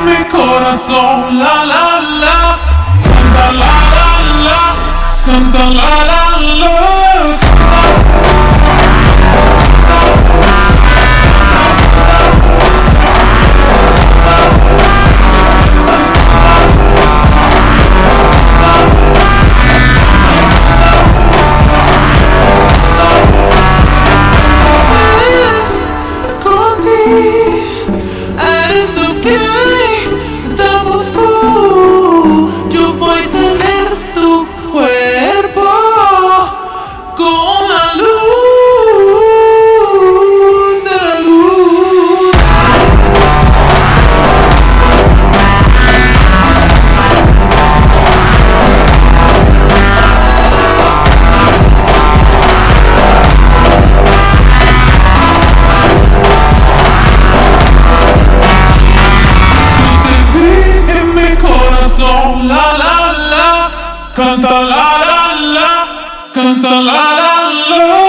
mi corazón, la la la, canta la la la, canta la la la. Canta la la la, canta la la la.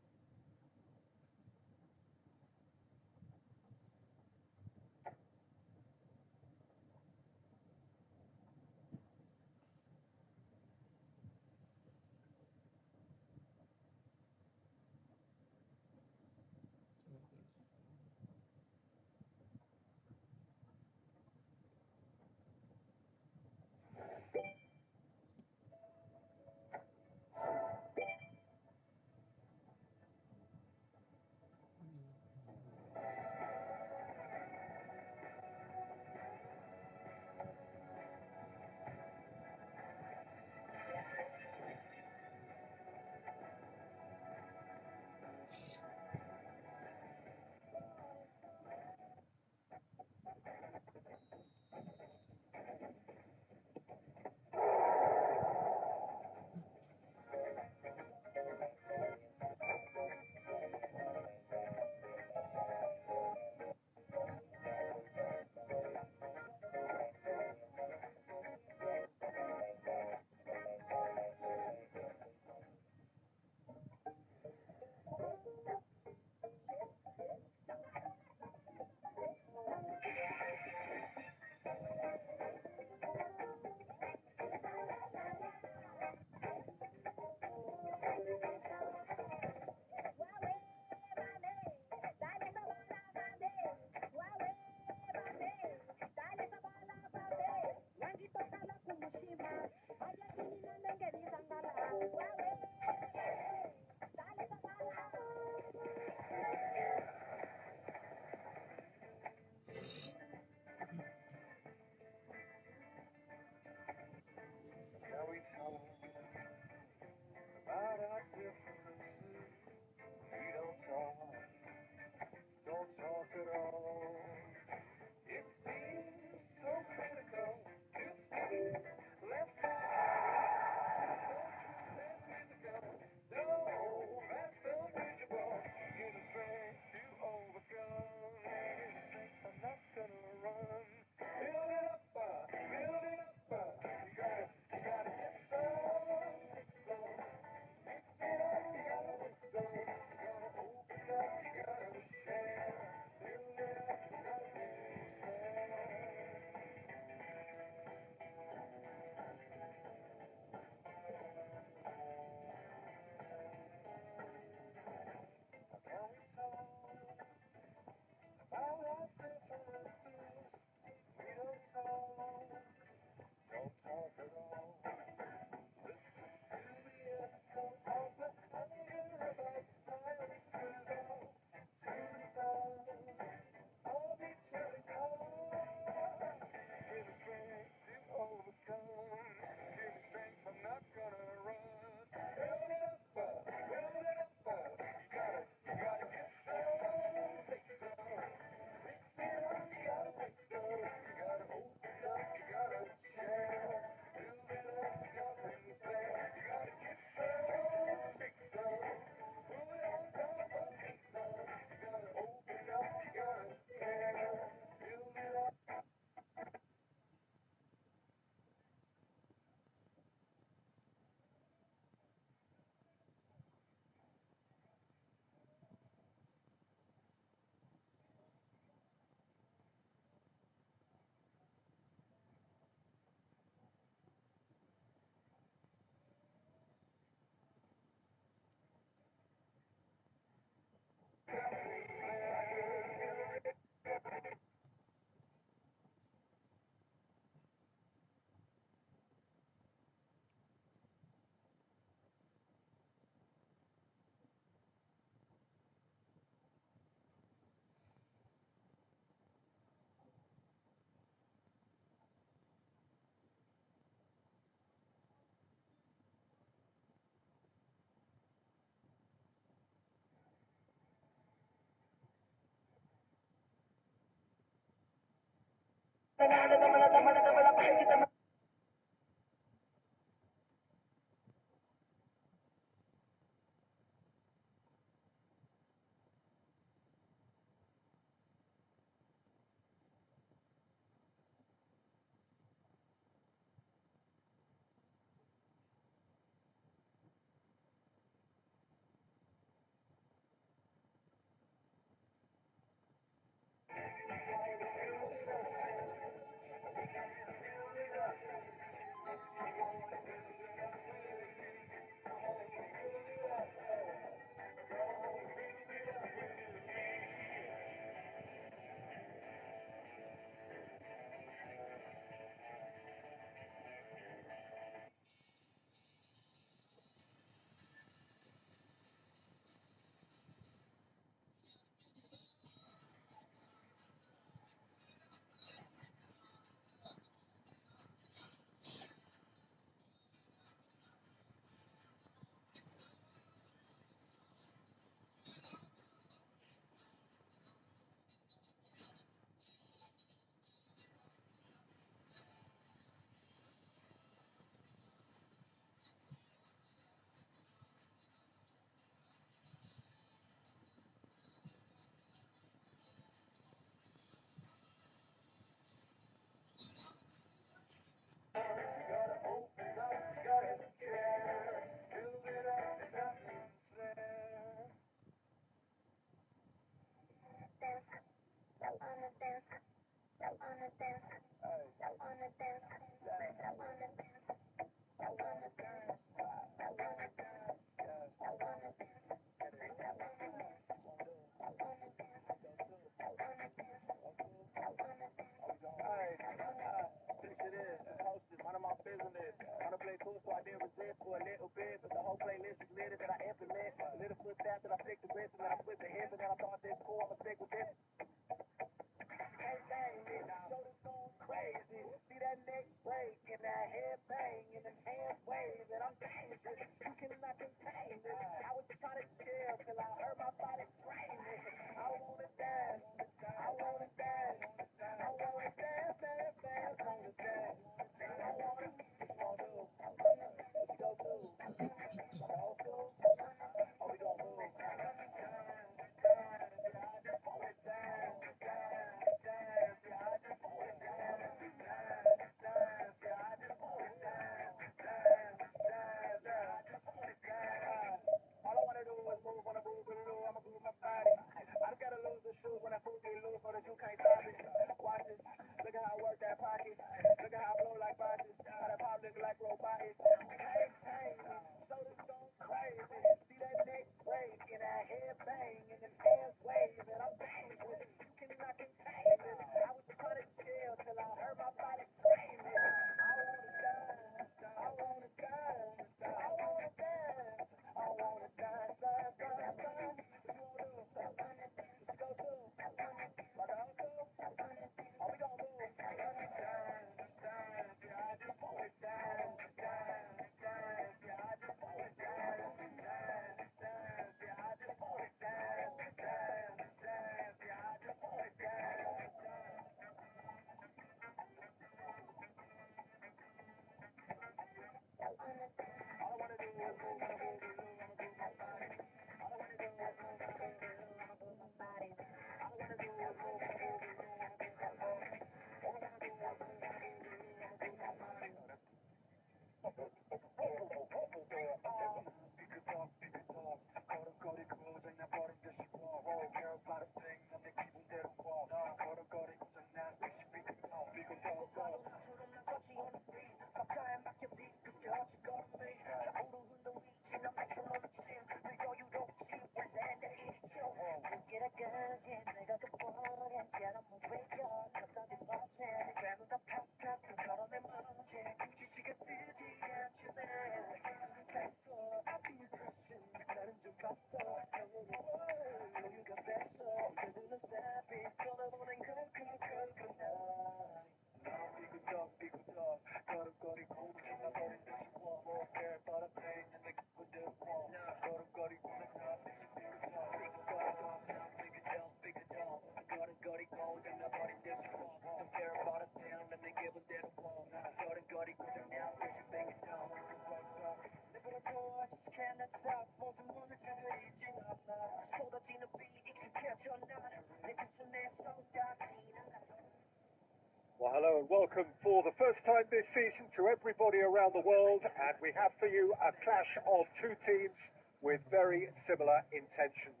Well, hello and welcome for the first time this season to everybody around the world, and we have for you a clash of two teams with very similar intentions.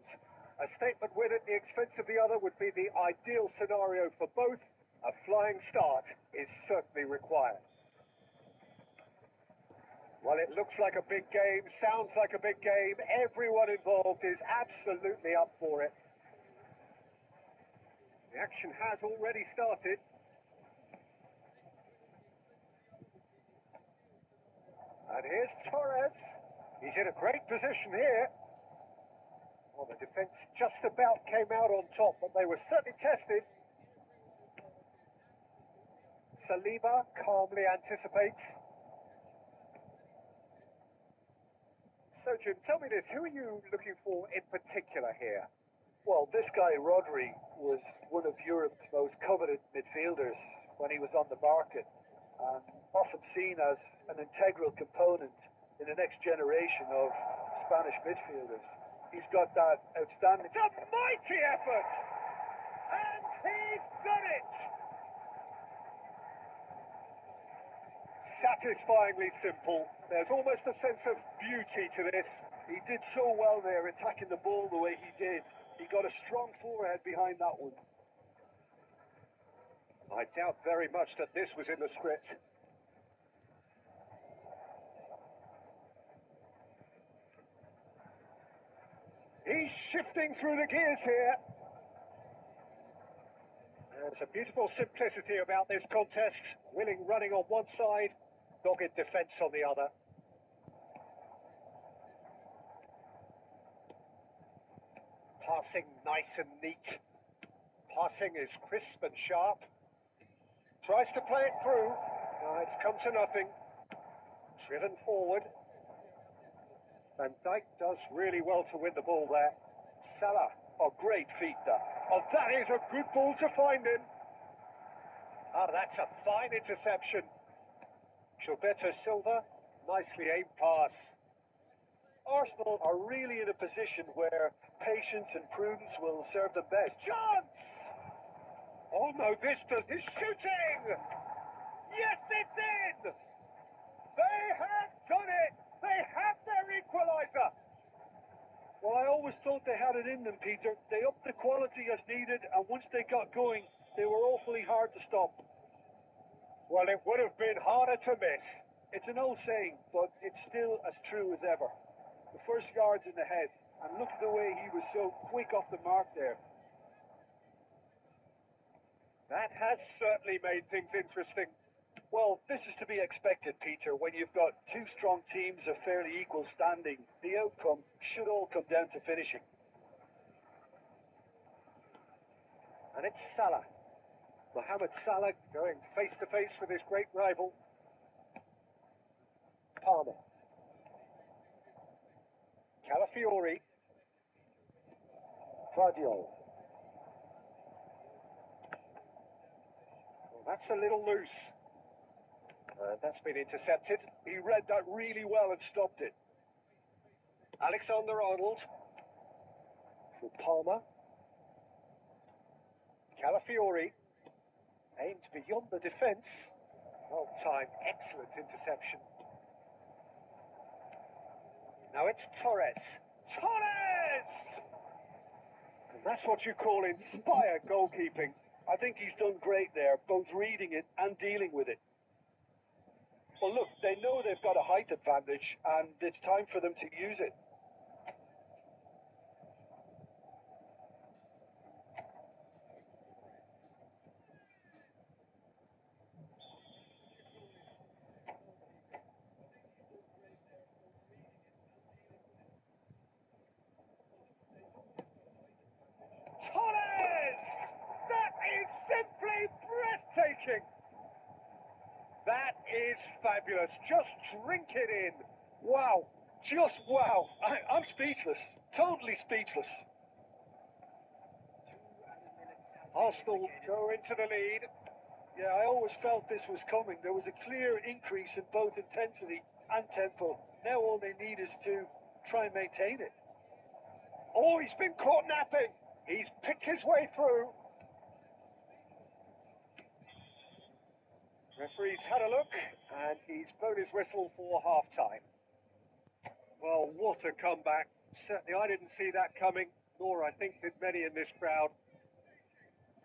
A statement win at the expense of the other would be the ideal scenario for both. A flying start is certainly required. Well, it looks like a big game, sounds like a big game. Everyone involved is absolutely up for it. The action has already started. And here's Torres. He's in a great position here. Well, the defence just about came out on top, but they were certainly tested. Saliba calmly anticipates. So, Jim, tell me this. Who are you looking for in particular here? Well, this guy, Rodri, was one of Europe's most coveted midfielders when he was on the market, and often seen as an integral component in the next generation of Spanish midfielders. He's got that outstanding... It's a mighty effort! And he's done it! Satisfyingly simple. There's almost a sense of beauty to this. He did so well there, attacking the ball the way he did. He got a strong forehead behind that one. I doubt very much that this was in the script. He's shifting through the gears here. There's a beautiful simplicity about this contest. Willing running on one side, dogged defence on the other. Passing nice and neat. Passing is crisp and sharp. Tries to play it through. It's come to nothing. Driven forward. Van Dijk does really well to win the ball there. Salah, great feet that. Oh, that is a good ball to find him. That's a fine interception. Gilberto Silva, nicely aimed pass. Arsenal are really in a position where patience and prudence will serve them best. Chance! Oh no, this does... He's shooting! Yes, it's in! They have done it! They have their equaliser! Well, I always thought they had it in them, Peter. They upped the quality as needed, and once they got going, they were awfully hard to stop. Well, it would have been harder to miss. It's an old saying, but it's still as true as ever. The first yard's in the head, and look at the way he was so quick off the mark there. That has certainly made things interesting. Well, this is to be expected, Peter. When you've got two strong teams of fairly equal standing, the outcome should all come down to finishing. And it's Salah. Mohamed Salah going face to face with his great rival. Palmer. Calafiori. Claudio. Well, that's a little loose. That's been intercepted. He read that really well and stopped it. Alexander-Arnold. For Palmer. Calafiori. Aimed beyond the defence. Well timed, excellent interception. Now it's Torres. Torres! And that's what you call inspired goalkeeping. I think he's done great there, both reading it and dealing with it. Well, look, they know they've got a height advantage, and it's time for them to use it. Torres! That is simply breathtaking! That is fabulous. Just drink it in. Wow. Just wow. I'm speechless. Totally speechless. Arsenal go into the lead. Yeah, I always felt this was coming. There was a clear increase in both intensity and tempo. Now all they need is to try and maintain it. Oh, he's been caught napping. He's picked his way through. Referee's had a look, and he's blown his whistle for half-time. Well, what a comeback. Certainly I didn't see that coming, nor I think did many in this crowd.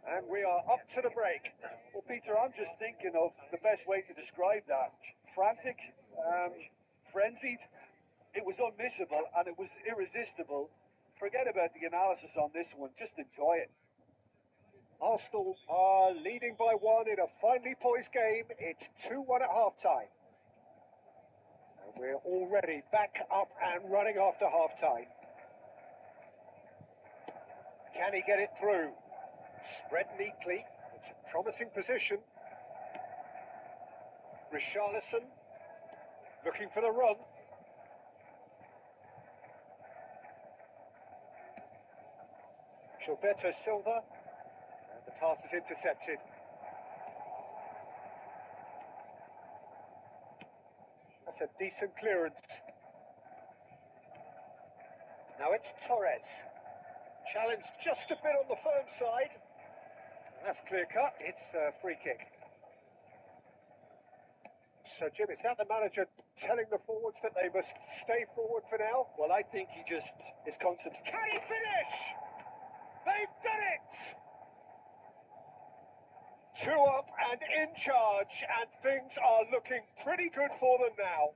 And we are up to the break. Well, Peter, I'm just thinking of the best way to describe that. Frantic, frenzied. It was unmissable and it was irresistible. Forget about the analysis on this one. Just enjoy it. Arsenal are leading by 1 in a finely poised game. It's 2-1 at half-time. And we're already back up and running after half-time. Can he get it through? Spread neatly. It's a promising position. Richarlison looking for the run. Gilberto Silva. And the pass is intercepted. That's a decent clearance. Now it's Torres. Challenged just a bit on the firm side. That's clear cut. It's a free kick. So, Jim, is that the manager telling the forwards that they must stay forward for now? Well, I think he just is constant. Can he finish? They've done it! 2 up and in charge, and things are looking pretty good for them now.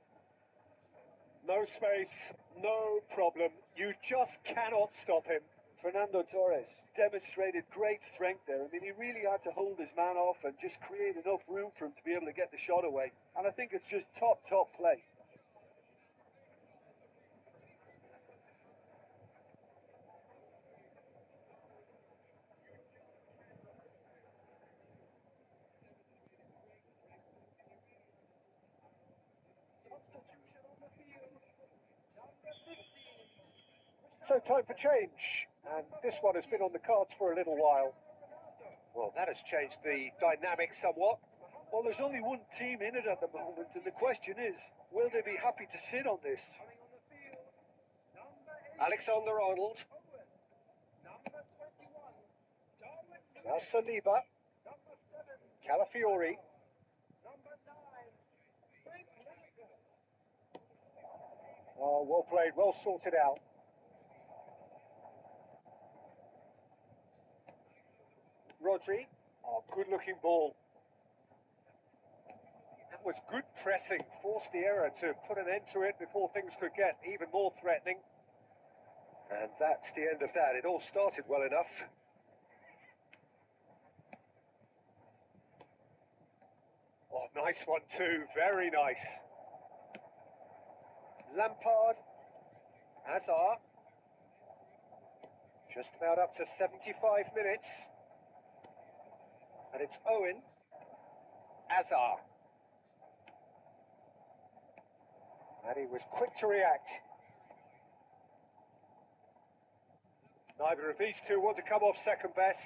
No space, no problem. You just cannot stop him. Fernando Torres demonstrated great strength there. I mean, he really had to hold his man off and just create enough room for him to be able to get the shot away. And I think it's just top play. So time for change, and this one has been on the cards for a little while. Well, that has changed the dynamic somewhat. Well, there's only one team in it at the moment, and the question is, will they be happy to sit on this? Alexander-Arnold. Now Saliba. Calafiori. Oh, well played, well sorted out. Rodri. Oh, good-looking ball. That was good pressing. Forced the error to put an end to it before things could get even more threatening. And that's the end of that. It all started well enough. Oh, nice one too. Very nice. Lampard. Hazard. Just about up to 75 minutes. And it's Owen. Hazard. And he was quick to react. Neither of these two want to come off second best.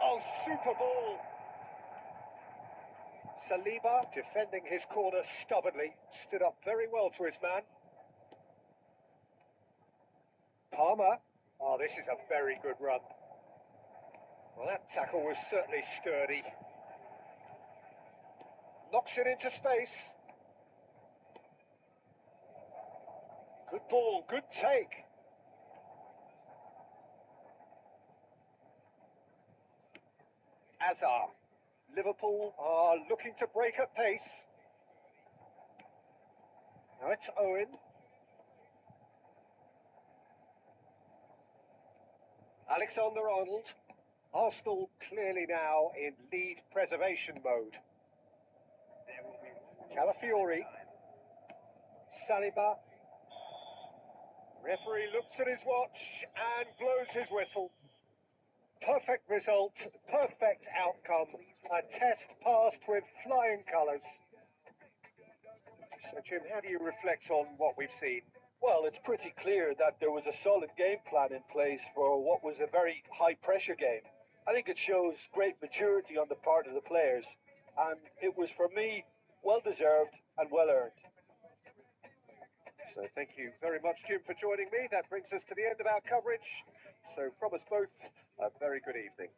Oh, super ball. Saliba, defending his corner stubbornly, stood up very well to his man. Palmer. Oh, this is a very good run. Well, that tackle was certainly sturdy. Knocks it into space. Good ball, good take. Hazard. Liverpool are looking to break at pace. Now it's Owen. Alexander-Arnold. Arsenal clearly now in lead preservation mode. Calafiori. Saliba. Referee looks at his watch and blows his whistle. Perfect result, perfect outcome. A test passed with flying colours. So, Jim, how do you reflect on what we've seen? Well, it's pretty clear that there was a solid game plan in place for what was a very high-pressure game. I think it shows great maturity on the part of the players, and it was, for me, well-deserved and well-earned. So thank you very much, Jim, for joining me. That brings us to the end of our coverage. So from us both, a very good evening.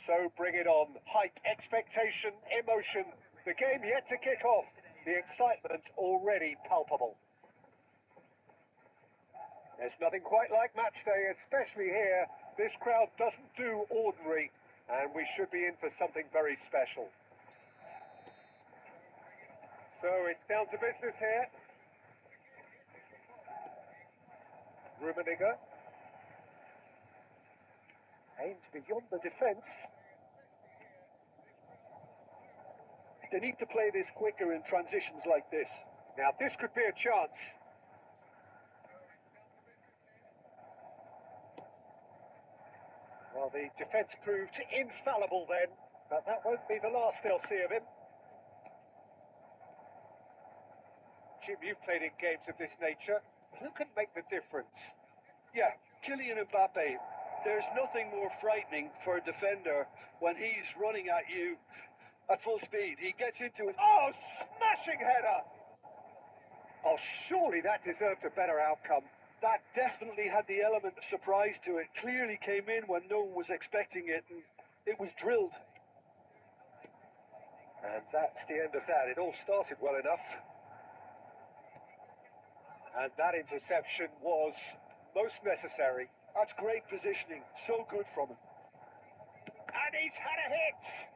So bring it on. Hype, expectation, emotion. The game yet to kick off. The excitement already palpable. There's nothing quite like match day, especially here. This crowd doesn't do ordinary, and we should be in for something very special. So it's down to business here. Rummenigge. Aims beyond the defence. They need to play this quicker in transitions like this. Now this could be a chance. Well, the defence proved infallible then, but that won't be the last they'll see of him. Jim, you've played in games of this nature. Who can make the difference? Yeah, Kylian Mbappe. There's nothing more frightening for a defender when he's running at you at full speed. He gets into it. Oh, smashing header! Oh, surely that deserved a better outcome. That definitely had the element of surprise to it. Clearly came in when no one was expecting it, and it was drilled. And that's the end of that. It all started well enough. And that interception was most necessary. That's great positioning. So good from him. And he's had a hit!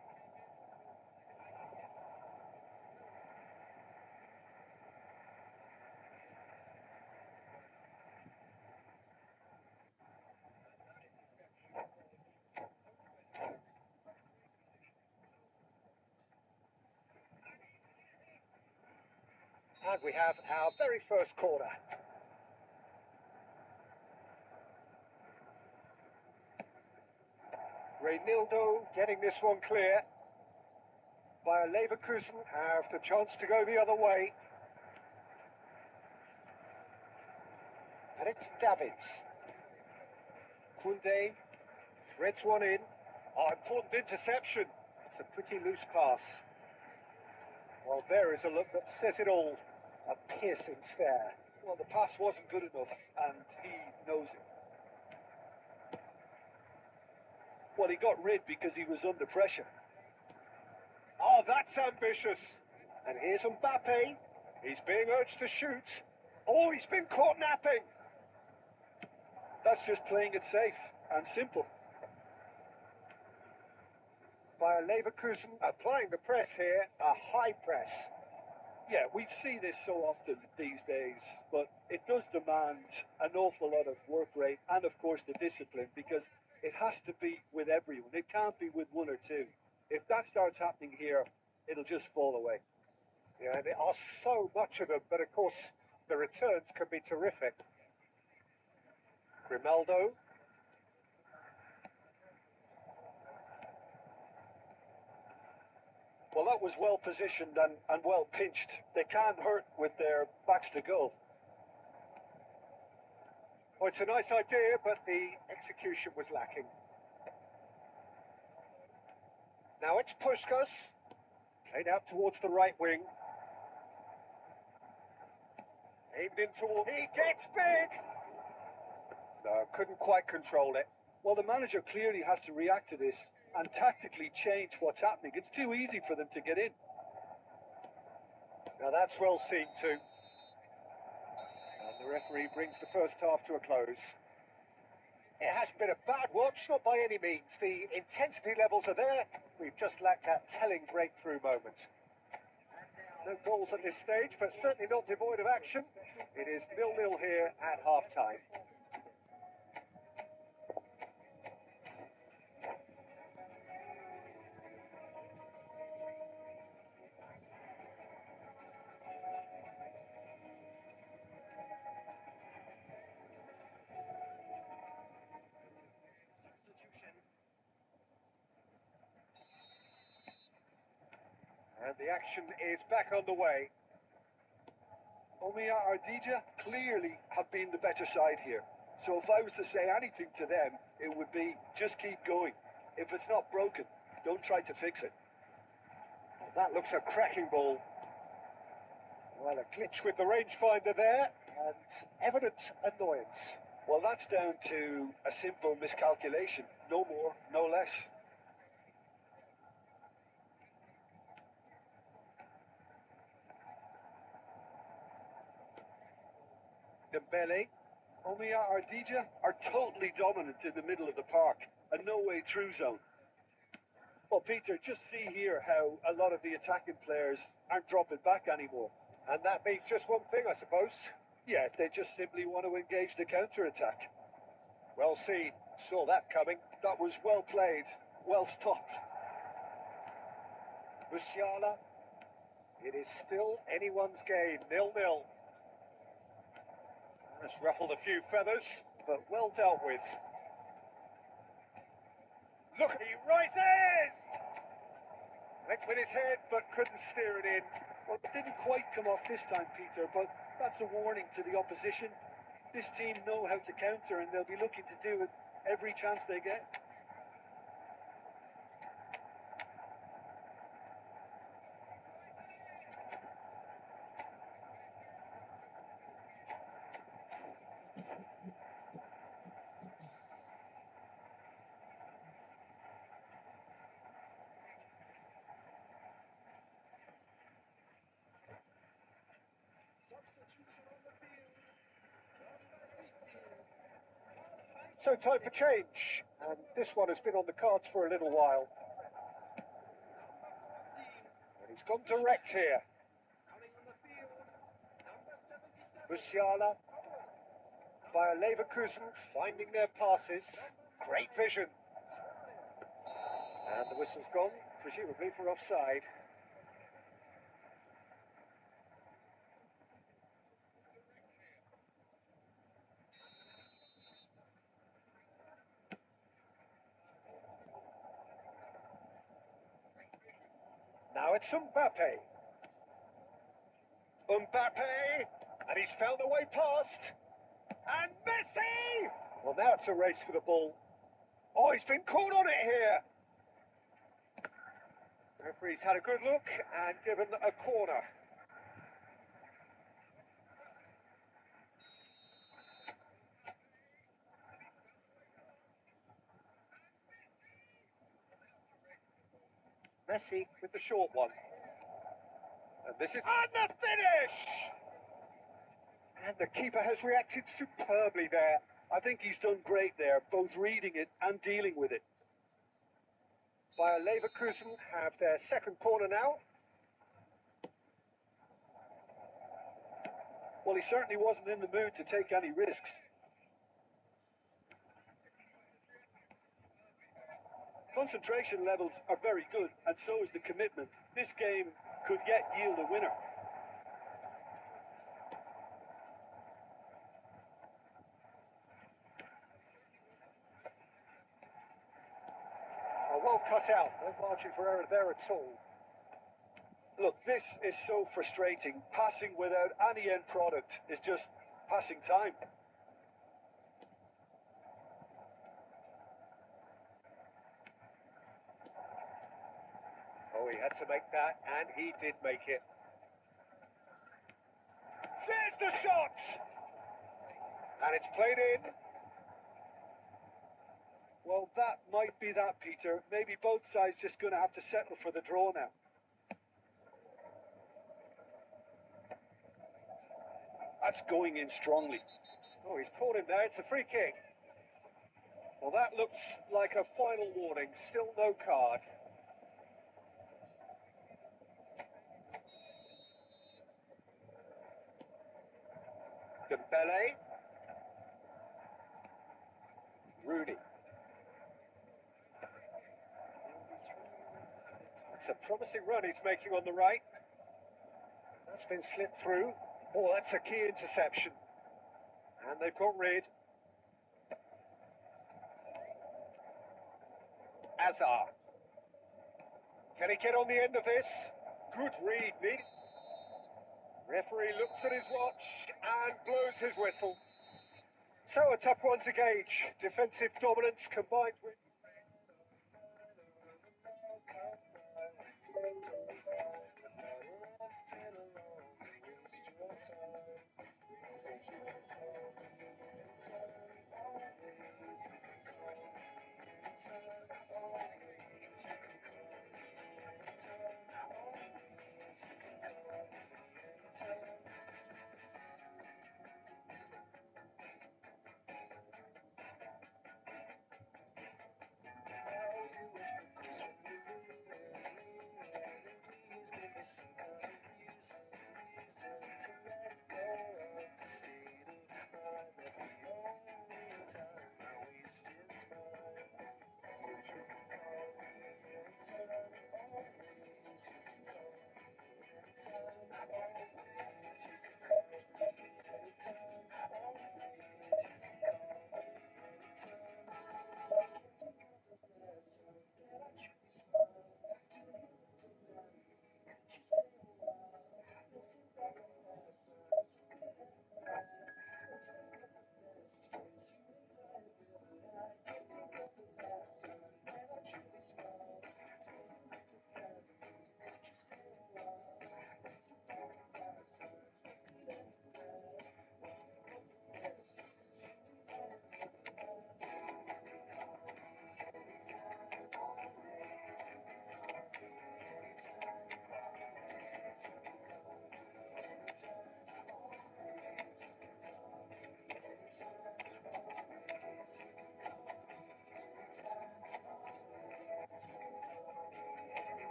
And we have our very first corner. Reinildo getting this one clear. Bayer Leverkusen have the chance to go the other way. And it's Davids. Kunde threads one in. Oh, important interception. It's a pretty loose pass. Well, there is a look that says it all. A piercing stare. Well, the pass wasn't good enough, and he knows it. Well, he got rid because he was under pressure. Oh, that's ambitious. And here's Mbappe. He's being urged to shoot. Oh, he's been caught napping. That's just playing it safe and simple. Bayer Leverkusen applying the press here, a high press. Yeah, we see this so often these days, but it does demand an awful lot of work rate and, of course, the discipline, because it has to be with everyone. It can't be with one or two. If that starts happening here, it'll just fall away. Yeah, there are so much of them, but of course, the returns can be terrific. Grimaldo. Well, that was well positioned and well pinched. They can't hurt with their backs to goal. Well, it's a nice idea, but the execution was lacking. Now it's Puskás. Played out towards the right wing. Aimed in toward... He gets big! No, couldn't quite control it. Well, the manager clearly has to react to this and tactically change what's happening. It's too easy for them to get in. Now that's well seen too. And the referee brings the first half to a close. It hasn't been a bad watch, not by any means. The intensity levels are there. We've just lacked that telling breakthrough moment. No goals at this stage, but certainly not devoid of action. It is 0-0 here at half-time. And the action is back on the way. Omiya Ardija clearly have been the better side here. So if I was to say anything to them, it would be just keep going. If it's not broken, don't try to fix it. Well, that looks a cracking ball. Well, a glitch with the rangefinder there, and evident annoyance. Well, that's down to a simple miscalculation. No more, no less. Dembele. Omiya Ardija are totally dominant in the middle of the park, a no-way through zone. Well, Peter, just see here how a lot of the attacking players aren't dropping back anymore. And that means just one thing, I suppose. Yeah, they just simply want to engage the counter-attack. Well seen. Saw that coming. That was well played, well stopped. Musiala. It is still anyone's game, 0-0. Has ruffled a few feathers, but well dealt with. Look, he rises! Went with his head, but couldn't steer it in. Well, it didn't quite come off this time, Peter, but that's a warning to the opposition. This team know how to counter, and they'll be looking to do it every chance they get. So time for change, and this one has been on the cards for a little while. And he's gone direct here. Musiala, Bayer Leverkusen finding their passes. Great vision. And the whistle's gone, presumably for offside. Now it's Mbappe. Mbappe! And he's found a way past. And Messi! Well, now it's a race for the ball. Oh, he's been caught on it here. The referee's had a good look and given a corner. Messi with the short one. And this is... And the finish! And the keeper has reacted superbly there. I think he's done great there, both reading it and dealing with it. Bayer Leverkusen have their second corner now. Well, he certainly wasn't in the mood to take any risks. Concentration levels are very good, and so is the commitment. This game could yet yield a winner. Oh, well cut out. No margin for error there at all. Look, this is so frustrating. Passing without any end product is just passing time. Oh, he had to make that, and he did make it. There's the shot! And it's played in. Well, that might be that, Peter. Maybe both sides just going to have to settle for the draw now. That's going in strongly. Oh, he's caught him there. It's a free kick. Well, that looks like a final warning. Still no card. Dembele. Rooney. It's a promising run he's making on the right. That's been slipped through. Oh, that's a key interception. And they've got rid. Azar. Can he get on the end of this? Good read, Nick. Referee looks at his watch and blows his whistle. So a tough one to gauge. Defensive dominance combined with...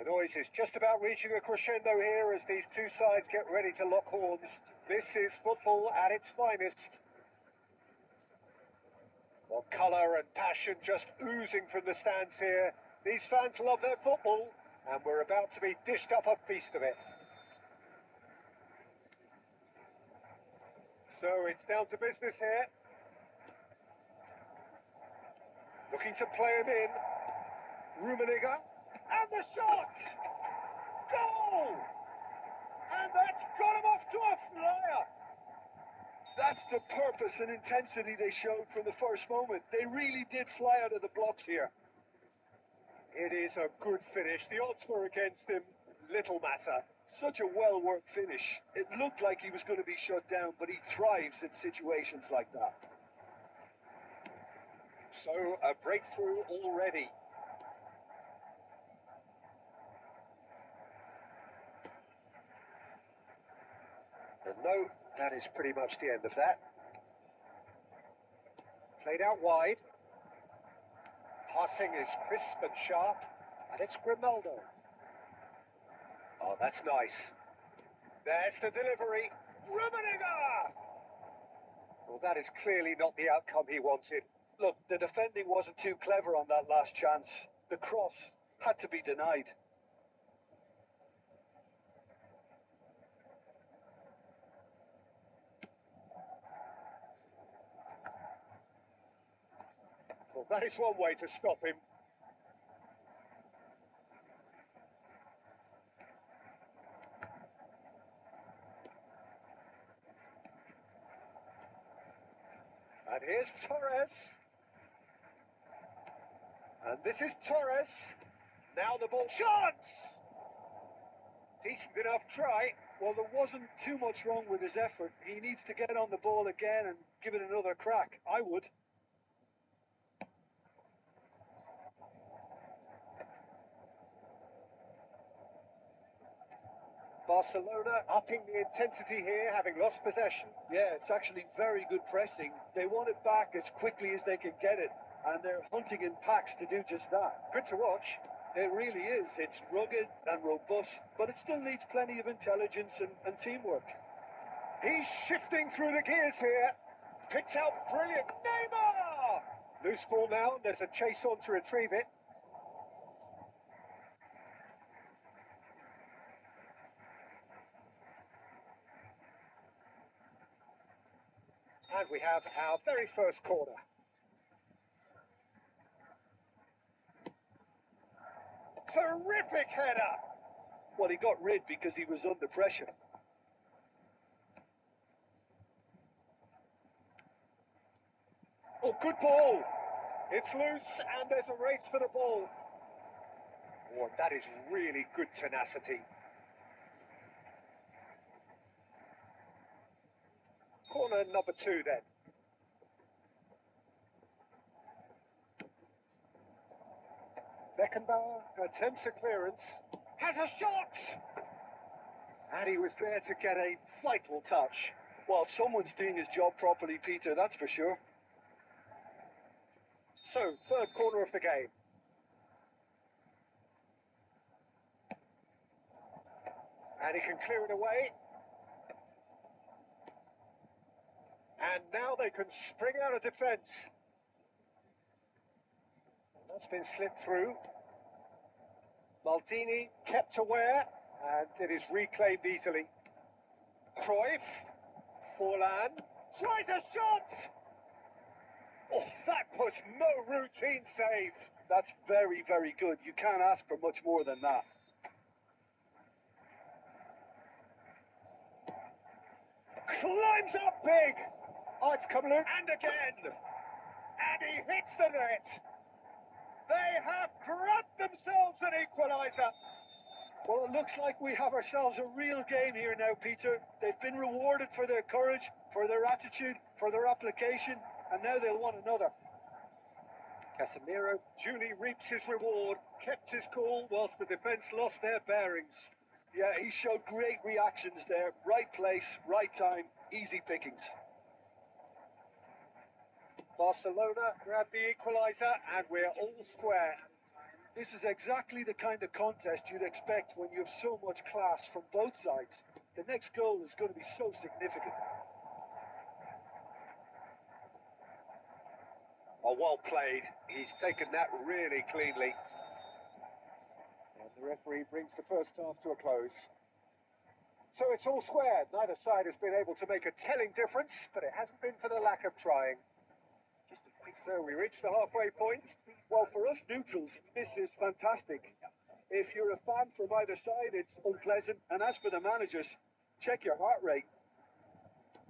The noise is just about reaching a crescendo here as these two sides get ready to lock horns. This is football at its finest. Well, colour and passion just oozing from the stands here. These fans love their football, and we're about to be dished up a feast of it. So it's down to business here. Looking to play him in. Rummenigge. And the shot! Goal! And that's got him off to a flyer. That's the purpose and intensity they showed from the first moment. They really did fly out of the blocks here. It is a good finish. The odds were against him. Little matter. Such a well-worked finish. It looked like he was going to be shut down, but he thrives in situations like that. So, a breakthrough already. And no, that is pretty much the end of that. Played out wide. Passing is crisp and sharp, and it's Grimaldo. Oh, that's nice. There's the delivery. Rummenigge! Well, that is clearly not the outcome he wanted. Look, the defending wasn't too clever on that last chance. The cross had to be denied. Well, that is one way to stop him. And here's Torres. And this is Torres. Now the ball. Chance! Decent enough try. Well, there wasn't too much wrong with his effort. He needs to get on the ball again and give it another crack. I would. Barcelona upping the intensity here, having lost possession. Yeah, it's actually very good pressing. They want it back as quickly as they can get it, and they're hunting in packs to do just that. Good to watch. It really is. It's rugged and robust, but it still needs plenty of intelligence and teamwork. He's shifting through the gears here. Picked out brilliant. Neymar! Loose ball now, and there's a chase on to retrieve it. And we have our very first corner. Terrific header! Well, he got rid because he was under pressure. Oh, good ball! It's loose and there's a race for the ball. Oh, that is really good tenacity. Corner number 2 then. Beckenbauer attempts a clearance. Has a shot! And he was there to get a vital touch. Well, someone's doing his job properly, Peter, that's for sure. So, third corner of the game. And he can clear it away. And now they can spring out of defence. That's been slipped through. Maldini kept aware, and it is reclaimed easily. Cruyff, Forlan, tries a shot! Oh, that was no routine save. That's very, very good. You can't ask for much more than that. Climbs up big! Oh, it's come loose. And again! And he hits the net! They have grabbed themselves an equaliser! Well, it looks like we have ourselves a real game here now, Peter. They've been rewarded for their courage, for their attitude, for their application, and now they'll want another. Casemiro duly reaps his reward, kept his cool whilst the defence lost their bearings. Yeah, he showed great reactions there. Right place, right time, easy pickings. Barcelona grab the equaliser and we're all square. This is exactly the kind of contest you'd expect when you have so much class from both sides. The next goal is going to be so significant. Oh, well played. He's taken that really cleanly. And the referee brings the first half to a close. So it's all square. Neither side has been able to make a telling difference, but it hasn't been for the lack of trying. So we reach the halfway point. Well, for us neutrals, this is fantastic. If you're a fan from either side, it's unpleasant. And as for the managers, check your heart rate.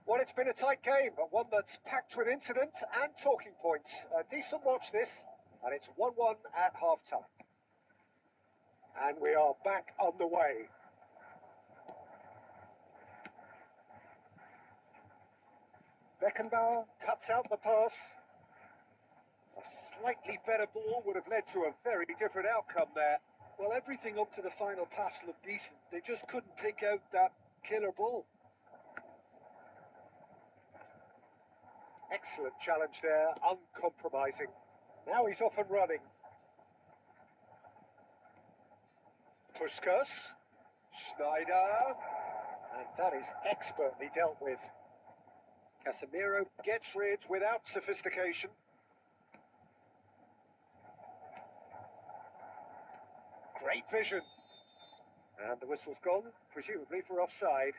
Well, it's been a tight game, but one that's packed with incident and talking points. A decent watch this, and it's 1-1 at half-time. And we are back on the way. Beckenbauer cuts out the pass. A slightly better ball would have led to a very different outcome there. Well, everything up to the final pass looked decent. They just couldn't pick out that killer ball. Excellent challenge there, uncompromising. Now he's off and running. Puskas, Schneider, and that is expertly dealt with. Casemiro gets rid without sophistication. Great vision. And the whistle's gone, presumably for offside.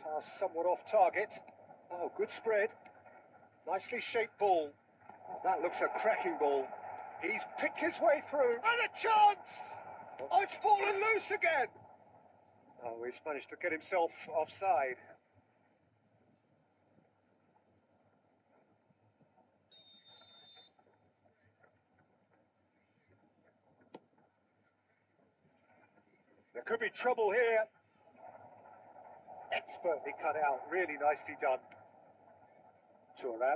Pass somewhat off target. Oh, good spread. Nicely shaped ball. Oh, that looks a cracking ball. He's picked his way through. And a chance! Oh, it's fallen loose again. Oh, he's managed to get himself offside. There could be trouble here. Expertly cut out, really nicely done. Thuram.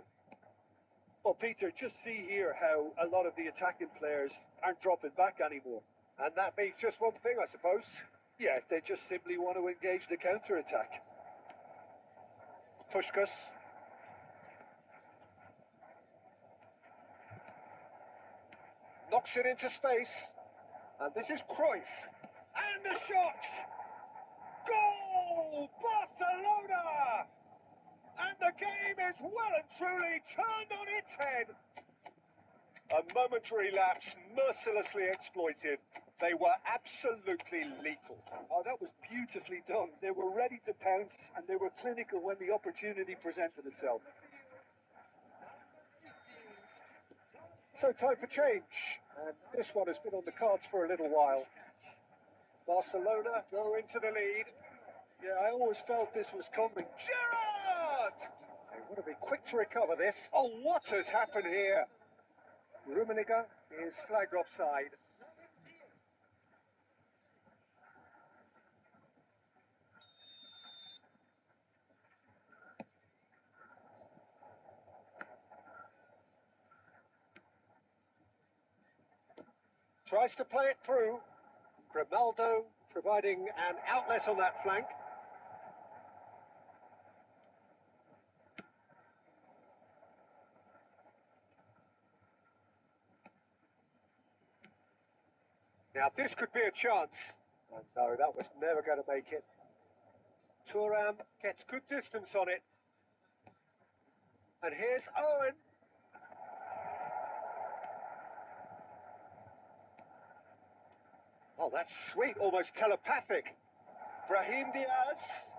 Well, Peter, just see here how a lot of the attacking players aren't dropping back anymore. And that means just one thing, I suppose. Yeah, they just simply want to engage the counter-attack. Puskas. Knocks it into space. And this is Cruyff. And the shot! Goal! Barcelona! And the game is well and truly turned on its head. A momentary lapse mercilessly exploited. They were absolutely lethal. Oh, that was beautifully done. They were ready to pounce, and they were clinical when the opportunity presented itself. So time for change. And this one has been on the cards for a little while. Barcelona go into the lead. Yeah, I always felt this was coming. Gerrard! They want to be quick to recover this. Oh, what has happened here? Rummenigge is flagged offside. Tries to play it through. Grimaldo providing an outlet on that flank. Now this could be a chance. Oh, no, that was never going to make it. Thuram gets good distance on it. And here's Owen. Oh, that's sweet, almost telepathic. Brahim Diaz.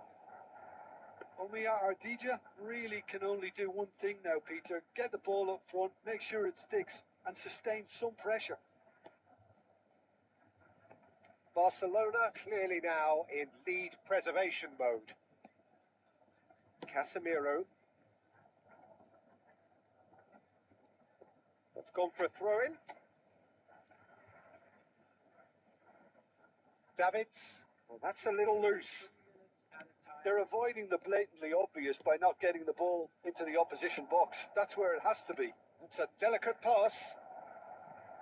Omiyar Ardija really can only do one thing now, Peter. Get the ball up front, make sure it sticks, and sustain some pressure. Barcelona clearly now in lead preservation mode. Casemiro. That's gone for a throw-in. Davids. Well, that's a little loose. They're avoiding the blatantly obvious by not getting the ball into the opposition box. That's where it has to be. It's a delicate pass.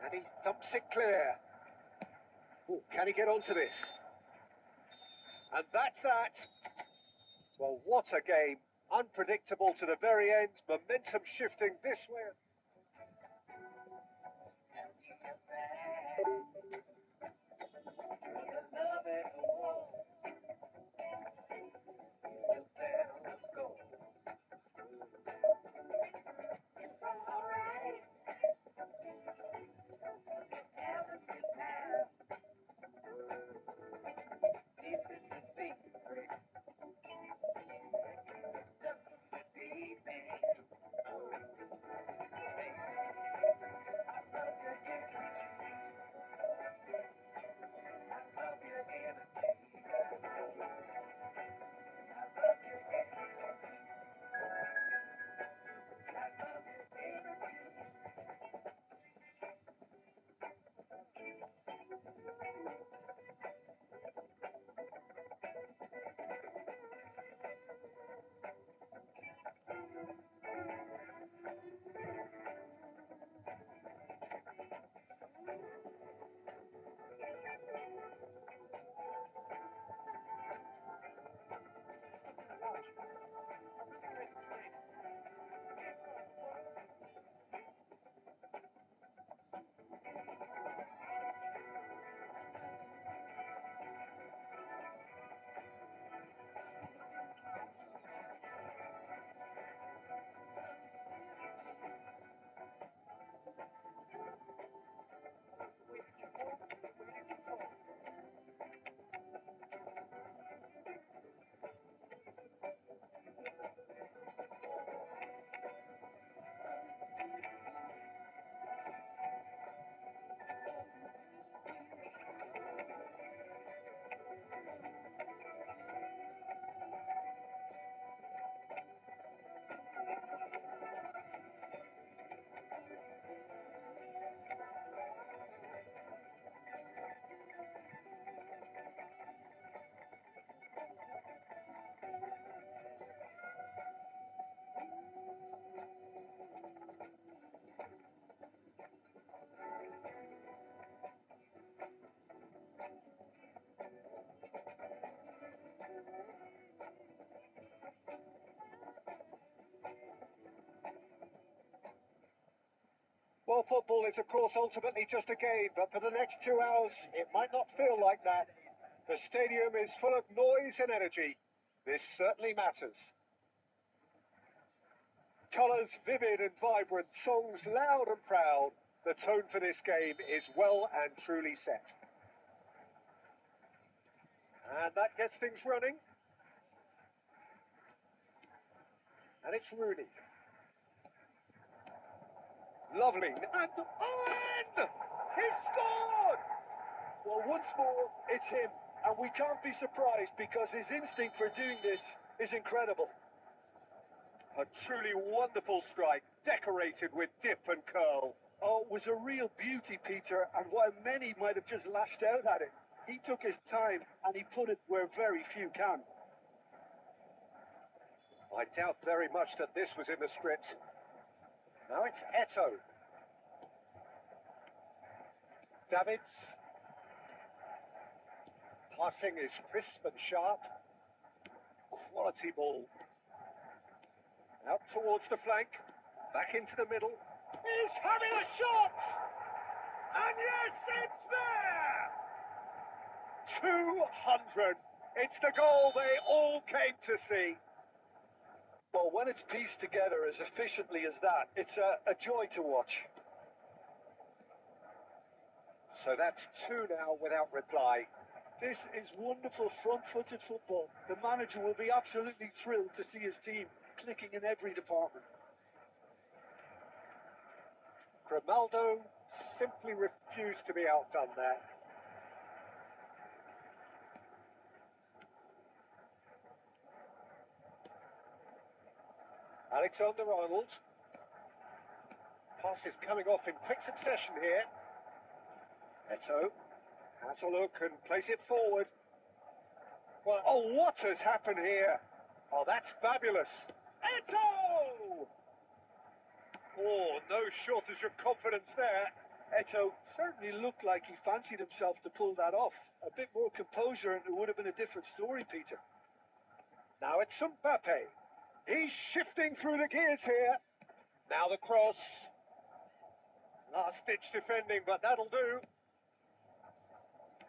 And he thumps it clear. Ooh, can he get onto this? And that's that. Well, what a game. Unpredictable to the very end. Momentum shifting this way. Well, football is, of course, ultimately just a game, but for the next 2 hours, it might not feel like that. The stadium is full of noise and energy. This certainly matters. Colours vivid and vibrant, songs loud and proud. The tone for this game is well and truly set. And that gets things running. And it's Rooney. Lovely. And he scored! Well, once more, it's him. And we can't be surprised because his instinct for doing this is incredible. A truly wonderful strike, decorated with dip and curl. Oh, it was a real beauty, Peter, and while many might have just lashed out at it, he took his time and he put it where very few can. I doubt very much that this was in the script. Now it's Eto. Davids. Passing is crisp and sharp. Quality ball. Out towards the flank. Back into the middle. He's having a shot! And yes, it's there! 200. It's the goal they all came to see. Well, when it's pieced together as efficiently as that, it's a joy to watch. So that's 2 now without reply. This is wonderful front-footed football. The manager will be absolutely thrilled to see his team clicking in every department. Grimaldo simply refused to be outdone there. Alexander-Arnold. Pass is coming off in quick succession here. Eto has a look and plays it forward. Well, oh, what has happened here? Oh, that's fabulous. Eto! Oh, no shortage of confidence there. Eto certainly looked like he fancied himself to pull that off. A bit more composure and it would have been a different story, Peter. Now it's Mbappe. He's shifting through the gears here. Now the cross. Last-ditch defending, but that'll do.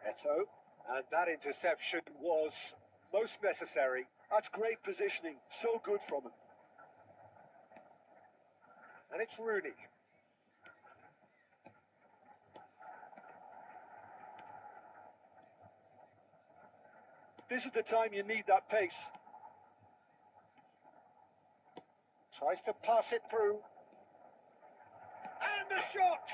Eto. And that interception was most necessary. That's great positioning. So good from him. And it's Rooney. This is the time you need that pace. Tries to pass it through. And the shot!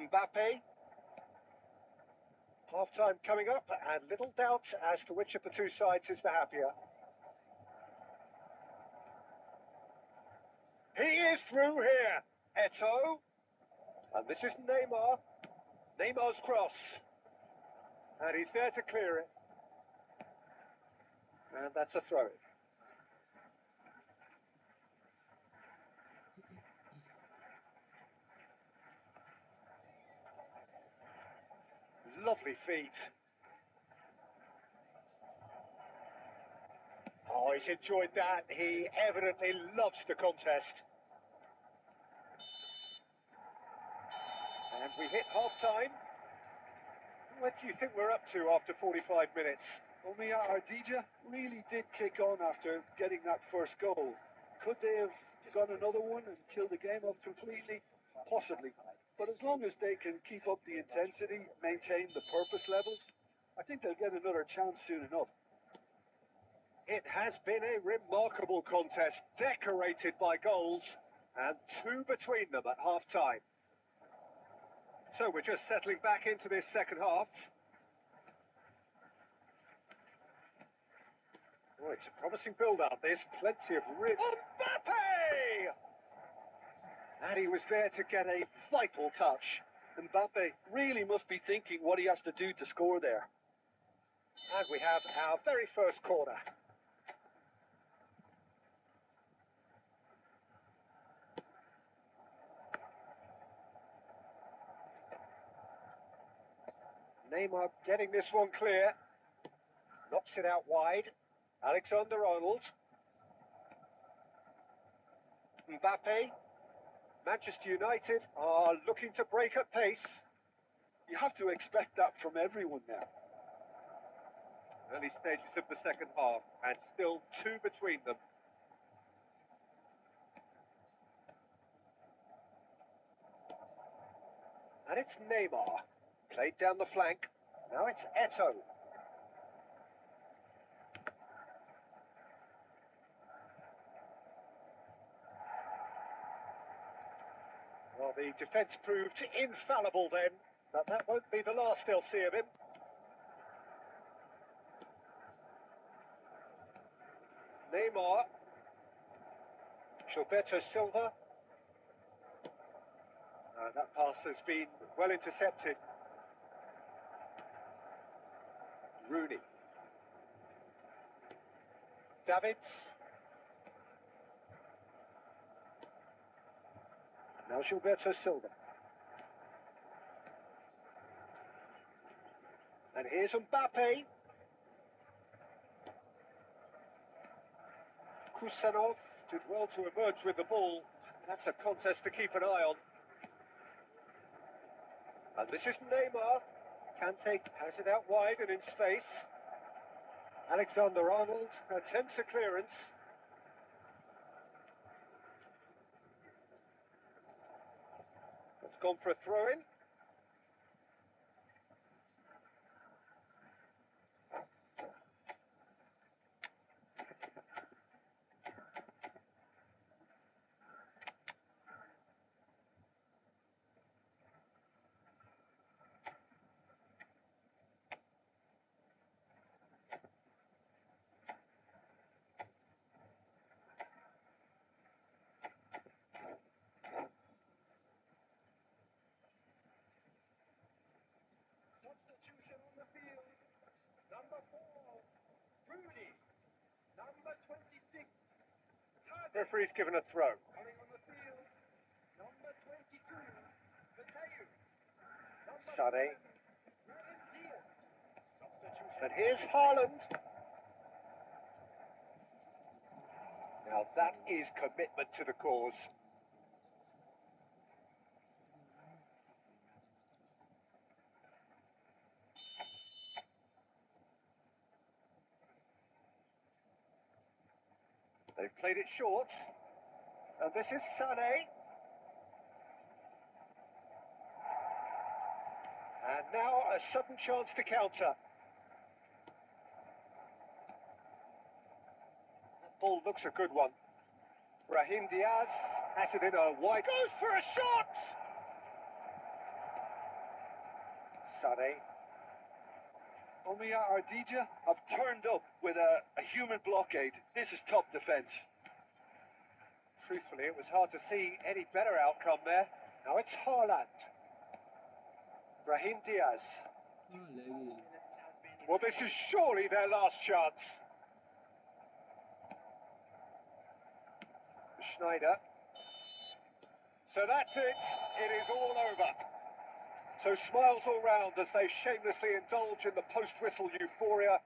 Mbappe. Half-time coming up, and little doubt as to which of the two sides is the happier. He is through here. Eto. And this is Neymar. Neymar's cross. And he's there to clear it. And that's a throw-in. Lovely feet. Oh, he's enjoyed that. He evidently loves the contest. And we hit half-time. What do you think we're up to after 45 minutes? Omia Ardija really did kick on after getting that first goal. Could they have got another one and killed the game off completely? Possibly. But as long as they can keep up the intensity, maintain the purpose levels, I think they'll get another chance soon enough. It has been a remarkable contest, decorated by goals, and two between them at half-time. So we're just settling back into this second half. Oh, it's a promising build-up. There's plenty of Mbappe! And he was there to get a vital touch. Mbappe really must be thinking what he has to do to score there. And we have our very first corner. Neymar getting this one clear. Knocks it out wide. Alexander-Arnold. Mbappe. Manchester United are looking to break at pace. You have to expect that from everyone now. Early stages of the second half, and still two between them. And it's Neymar. Played down the flank. Now it's Eto. Well, the defence proved infallible then, but that won't be the last they'll see of him. Neymar. Gilberto Silva. That pass has been well intercepted. Rooney. Davids. Now Gilberto Silva. And here's Mbappe. Kusanov did well to emerge with the ball. That's a contest to keep an eye on. And this is Neymar. Kante has it out wide and in space. Alexander-Arnold attempts a clearance. It's gone for a throw-in. Referee's given a throw. Sade. And here's Haaland. Now that is commitment to the cause. They've played it short. And this is Sané. And now a sudden chance to counter. That ball looks a good one. Brahim Diaz has it in a wide. Goes for a shot! Sané. Omiya Ardija have turned up with a human blockade. This is top defence. Truthfully, it was hard to see any better outcome there. Now it's Haaland. Brahim Diaz. Well, this is surely their last chance. Schneider. So that's it. It is all over. So smiles all round as they shamelessly indulge in the post-whistle euphoria.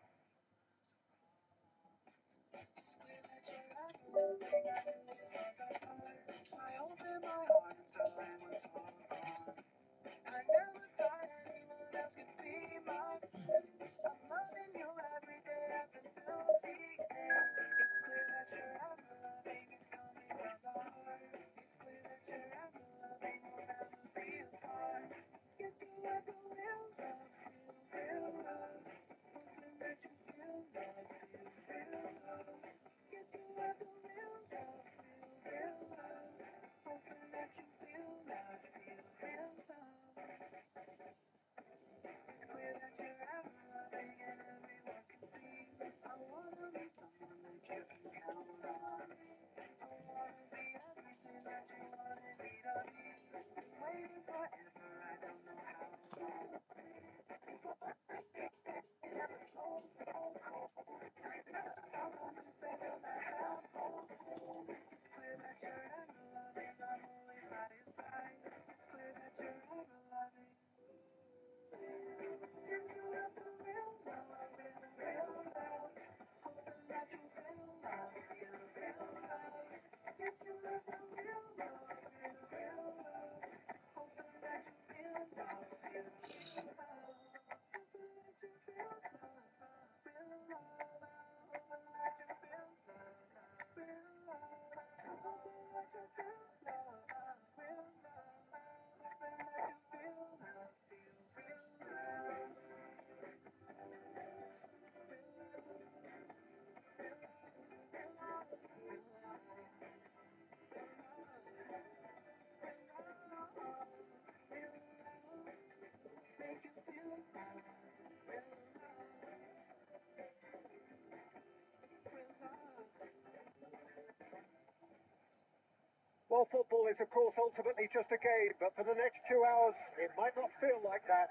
Well, football is, of course, ultimately just a game, but for the next 2 hours, it might not feel like that.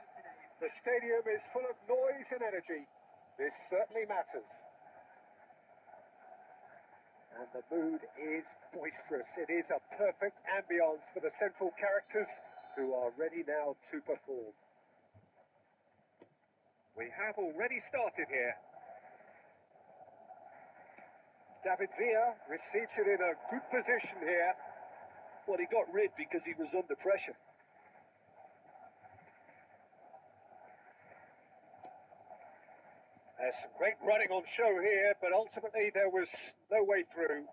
The stadium is full of noise and energy. This certainly matters. And the mood is boisterous. It is a perfect ambience for the central characters who are ready now to perform. We have already started here. David Villa receives it in a good position here. Well, he got rid because he was under pressure. There's some great running on show here, but ultimately there was no way through.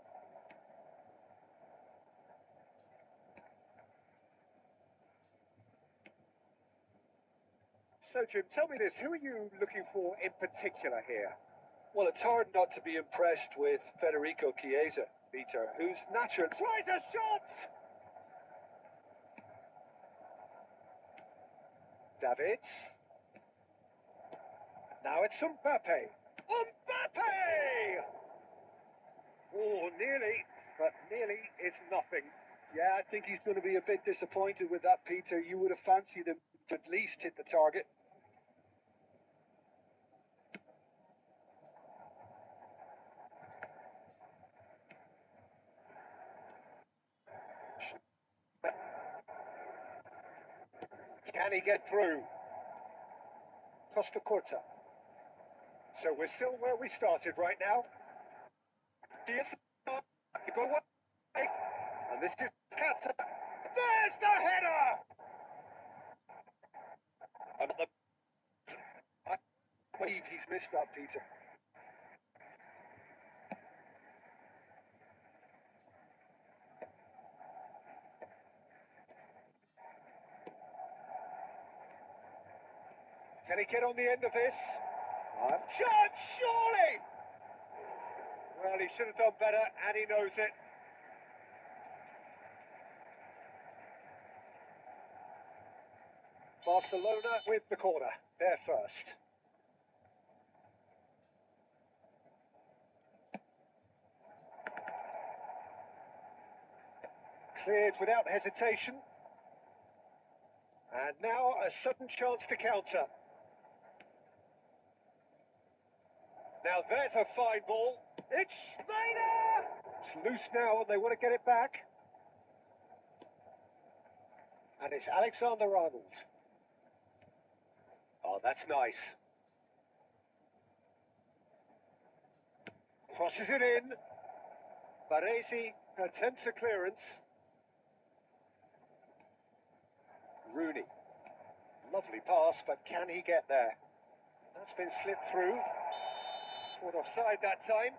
So, Jim, tell me this, who are you looking for in particular here? Well, it's hard not to be impressed with Federico Chiesa, Peter, who's natural. Tries a shot! Davids. Now it's Mbappe. Mbappe! Oh, nearly, but nearly is nothing. Yeah, I think he's going to be a bit disappointed with that, Peter. You would have fancied him to at least hit the target. Can he get through? Costa Curta. So we're still where we started right now. Yes, go away. And this is Kata. There's the header! Another. I believe he's missed that, Peter. Can he get on the end of this? Chance, surely! Well, he should have done better, and he knows it. Barcelona with the corner. They're first. Cleared without hesitation. And now a sudden chance to counter. Now there's a fine ball. It's Snyder! It's loose now and they want to get it back. And it's Alexander-Arnold. Oh, that's nice. Crosses it in. Baresi attempts a clearance. Rooney. Lovely pass, but can he get there? That's been slipped through. Caught offside that time.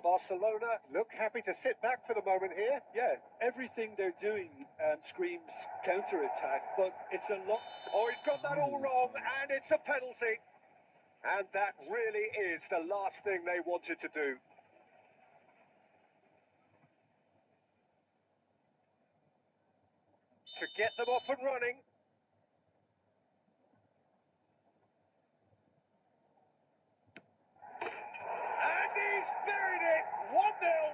Barcelona look happy to sit back for the moment here. Yeah, everything they're doing screams counter-attack, but it's a lot. Oh, he's got that all wrong, and it's a penalty. And that really is the last thing they wanted to do. To get them off and running. And he's buried it! 1-0.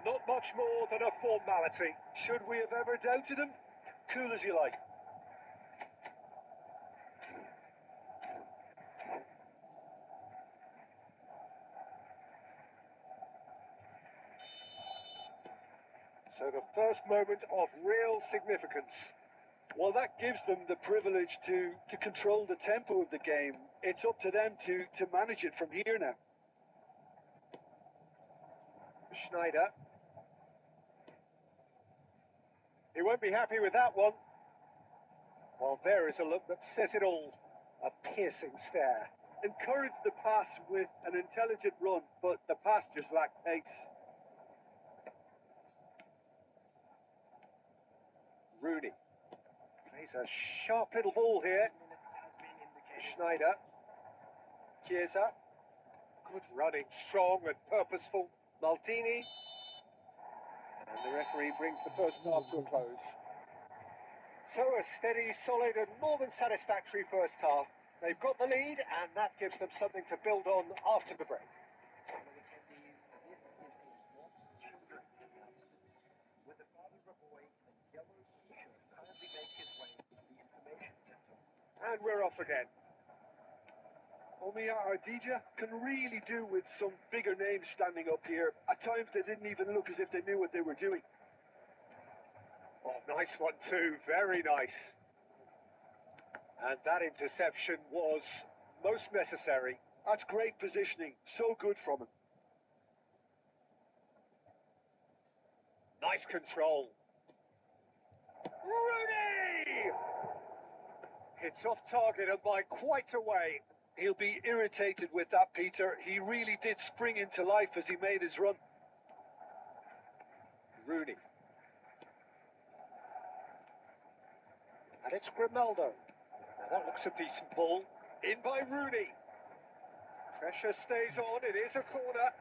Not much more than a formality. Should we have ever doubted him? Cool as you like. So the first moment of real significance. Well, that gives them the privilege to control the tempo of the game. It's up to them to manage it from here now. Schneider. He won't be happy with that one. Well, there is a look that says it all. A piercing stare. Encourage the pass with an intelligent run, but the pass just lacked pace. Rooney. Plays a sharp little ball here. Schneider. Chiesa. Good running, strong and purposeful. Maldini. And the referee brings the first half to a close. So a steady, solid and more than satisfactory first half. They've got the lead and that gives them something to build on after the break. And we're off again. Omiya Ardija can really do with some bigger names standing up here. At times they didn't even look as if they knew what they were doing. Oh, nice one too, very nice. And that interception was most necessary. That's great positioning, so good from him. Nice control. Rooney! It's off target and by quite a way. He'll be irritated with that, Peter. He really did spring into life as he made his run. Rooney. And it's Grimaldo. Now that looks a decent ball. In by Rooney. Pressure stays on, it is a corner.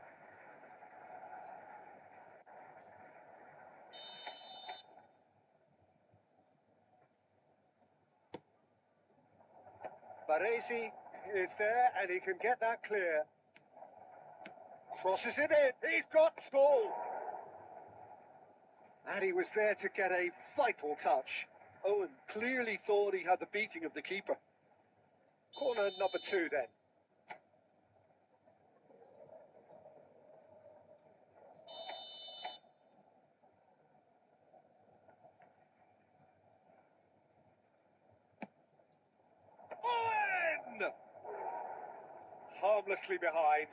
Baresi is there and he can get that clear. Crosses it in, he's got goal. And he was there to get a vital touch. Owen clearly thought he had the beating of the keeper. Corner number 2 then. Owen! Harmlessly behind.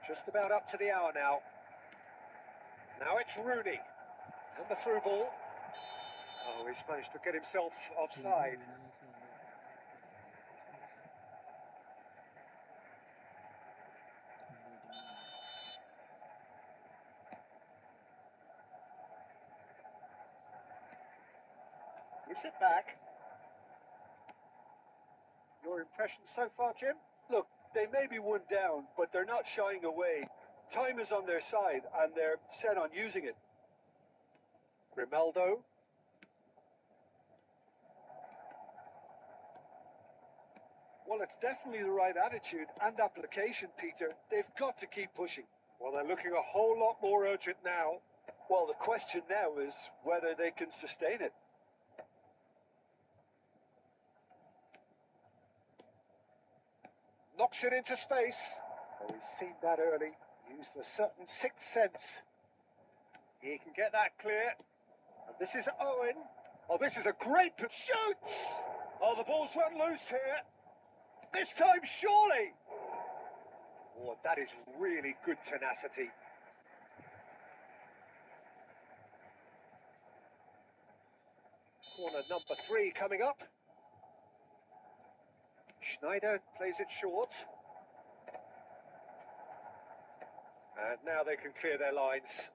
Just about up to the hour now. Now it's Rooney. And the through ball. Oh, he's managed to get himself offside. Gives it back. Your impression so far, Jim? Look, they may be one down, but they're not shying away. Time is on their side, and they're set on using it. Grimaldo. Well, it's definitely the right attitude and application, Peter. They've got to keep pushing. Well, they're looking a whole lot more urgent now. Well, the question now is whether they can sustain it. Knocks it into space. Oh, he's seen that early. Used a certain sixth sense. He can get that clear. And this is Owen. Oh, this is a great shoot! Oh, the ball's run loose here. This time, surely! Oh, that is really good tenacity. Corner number 3 coming up. Schneider plays it short. And now they can clear their lines.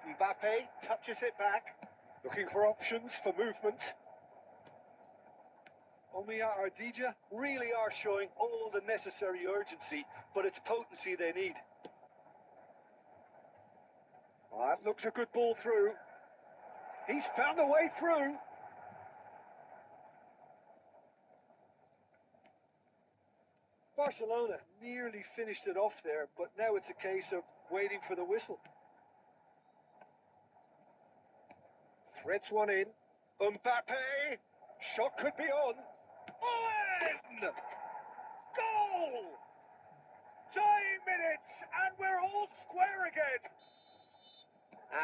Mbappe touches it back, looking for options for movement. Omiya Ardija really are showing all the necessary urgency, but it's potency they need. That looks a good ball through. He's found a way through. Barcelona nearly finished it off there, but now it's a case of waiting for the whistle. Threads one in. Mbappe. Shot could be on. Owen! Goal! Time minutes, and we're all square again.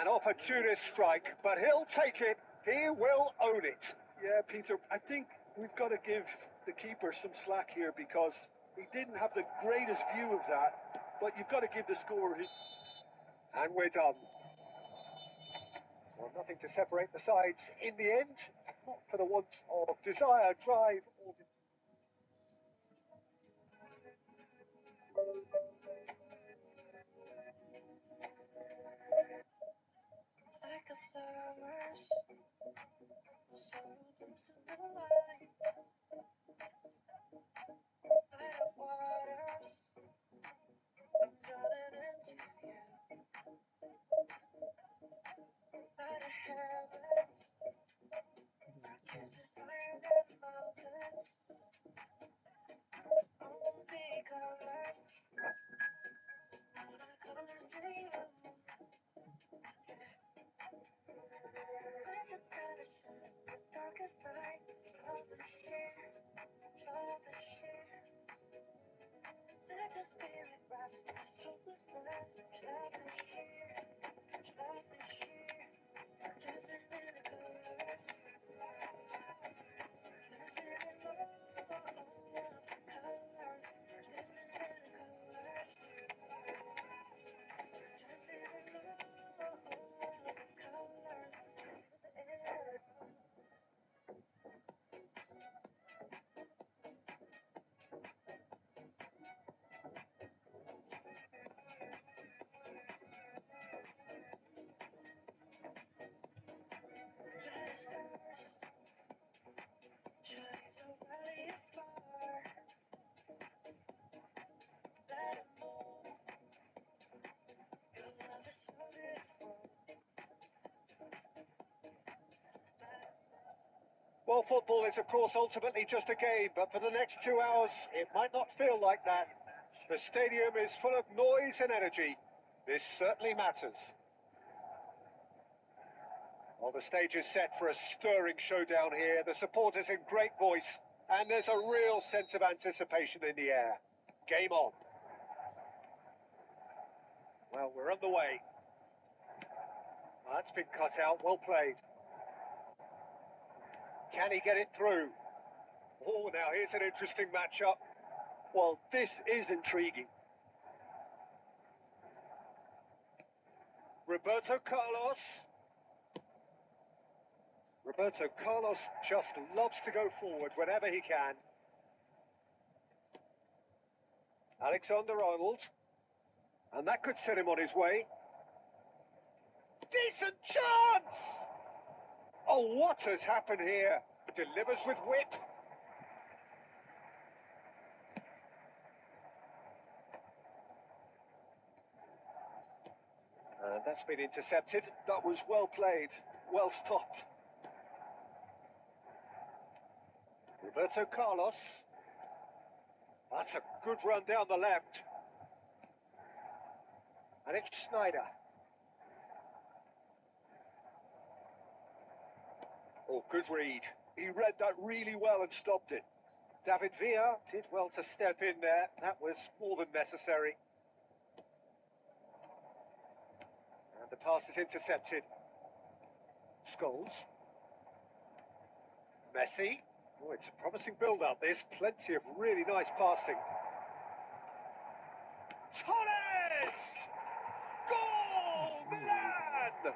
An opportunist strike, but he'll take it. He will own it. Yeah, Peter, I think we've got to give the keeper some slack here because he didn't have the greatest view of that, but you've got to give the scorer his... And we're done. Well, nothing to separate the sides in the end. Not for the want of desire, drive, or... Like a flowers, so blooms in the light. Light of waters, drowning into you. Light of heavens, kisses higher than mountains. Only colors, all the colors in you. When you gotta shine the darkest night, Well, football is, of course, ultimately just a game, but for the next 2 hours, it might not feel like that. The stadium is full of noise and energy. This certainly matters. Well, the stage is set for a stirring showdown here. The supporters in great voice, and there's a real sense of anticipation in the air. Game on. Well, we're on the way. That's been cut out, well played. Can he get it through? Oh, now here's an interesting matchup. Well, this is intriguing. Roberto Carlos. Roberto Carlos just loves to go forward whenever he can. Alexander-Arnold. And that could set him on his way. Decent chance! Oh, what has happened here? Delivers with wit. And that's been intercepted. That was well played, well stopped. Roberto Carlos. That's a good run down the left. And it's Snyder. Oh, good read. He read that really well and stopped it. David Villa did well to step in there. That was more than necessary. And the pass is intercepted. Scholes. Messi. Oh, it's a promising build-up. There's plenty of really nice passing. Torres! Goal! Milan!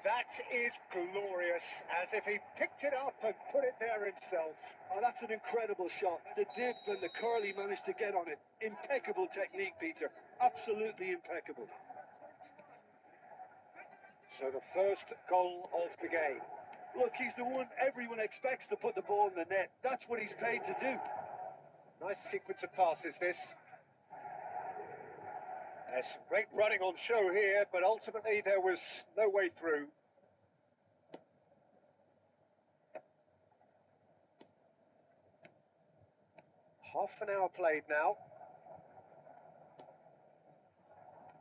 That is glorious, as if he picked it up and put it there himself. Oh, that's an incredible shot. The dip and the curl he managed to get on it. Impeccable technique, Peter. Absolutely impeccable. So the first goal of the game. Look, he's the one everyone expects to put the ball in the net. That's what he's paid to do. Nice sequence of passes, this. There's some great running on show here, but ultimately there was no way through. Half an hour played now.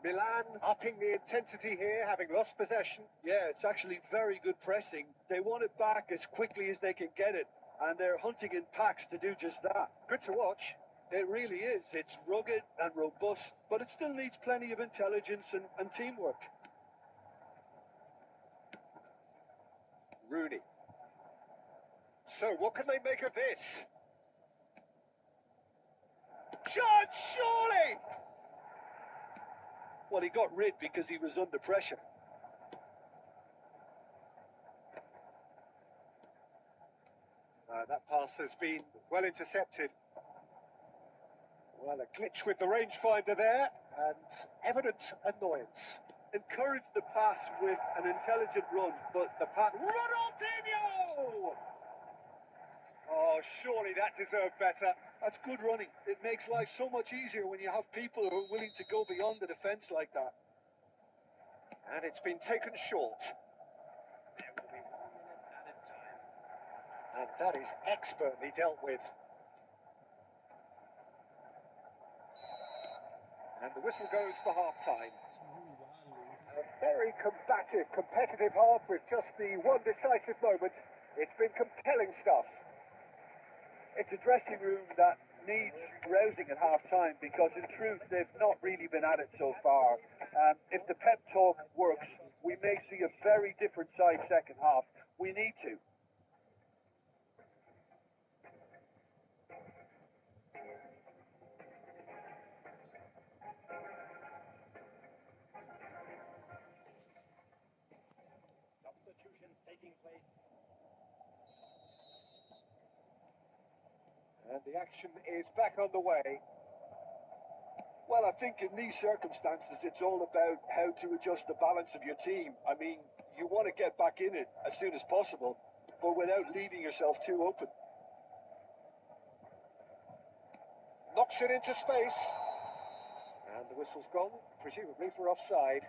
Milan upping the intensity here, having lost possession. Yeah, it's actually very good pressing. They want it back as quickly as they can get it, and they're hunting in packs to do just that. Good to watch. It really is. It's rugged and robust, but it still needs plenty of intelligence and teamwork. Rooney. So what can they make of this? Chance, surely! Well, he got rid because he was under pressure. That pass has been well intercepted. Well, a glitch with the rangefinder there, and evident annoyance. Encourage the pass with an intelligent run, but the pass... Ronaldinho! Oh, surely that deserved better. That's good running. It makes life so much easier when you have people who are willing to go beyond the defence like that. And it's been taken short. And that is expertly dealt with. And the whistle goes for half-time. A very combative, competitive half with just the one decisive moment. It's been compelling stuff. It's a dressing room that needs rousing at half-time because, in truth, they've not really been at it so far. If the pep talk works, we may see a very different side second half. We need to. Substitutions taking place. And the action is back on the way. Well, I think in these circumstances, it's all about how to adjust the balance of your team. I mean, you want to get back in it as soon as possible, but without leaving yourself too open. Knocks it into space. And the whistle's gone, presumably for offside.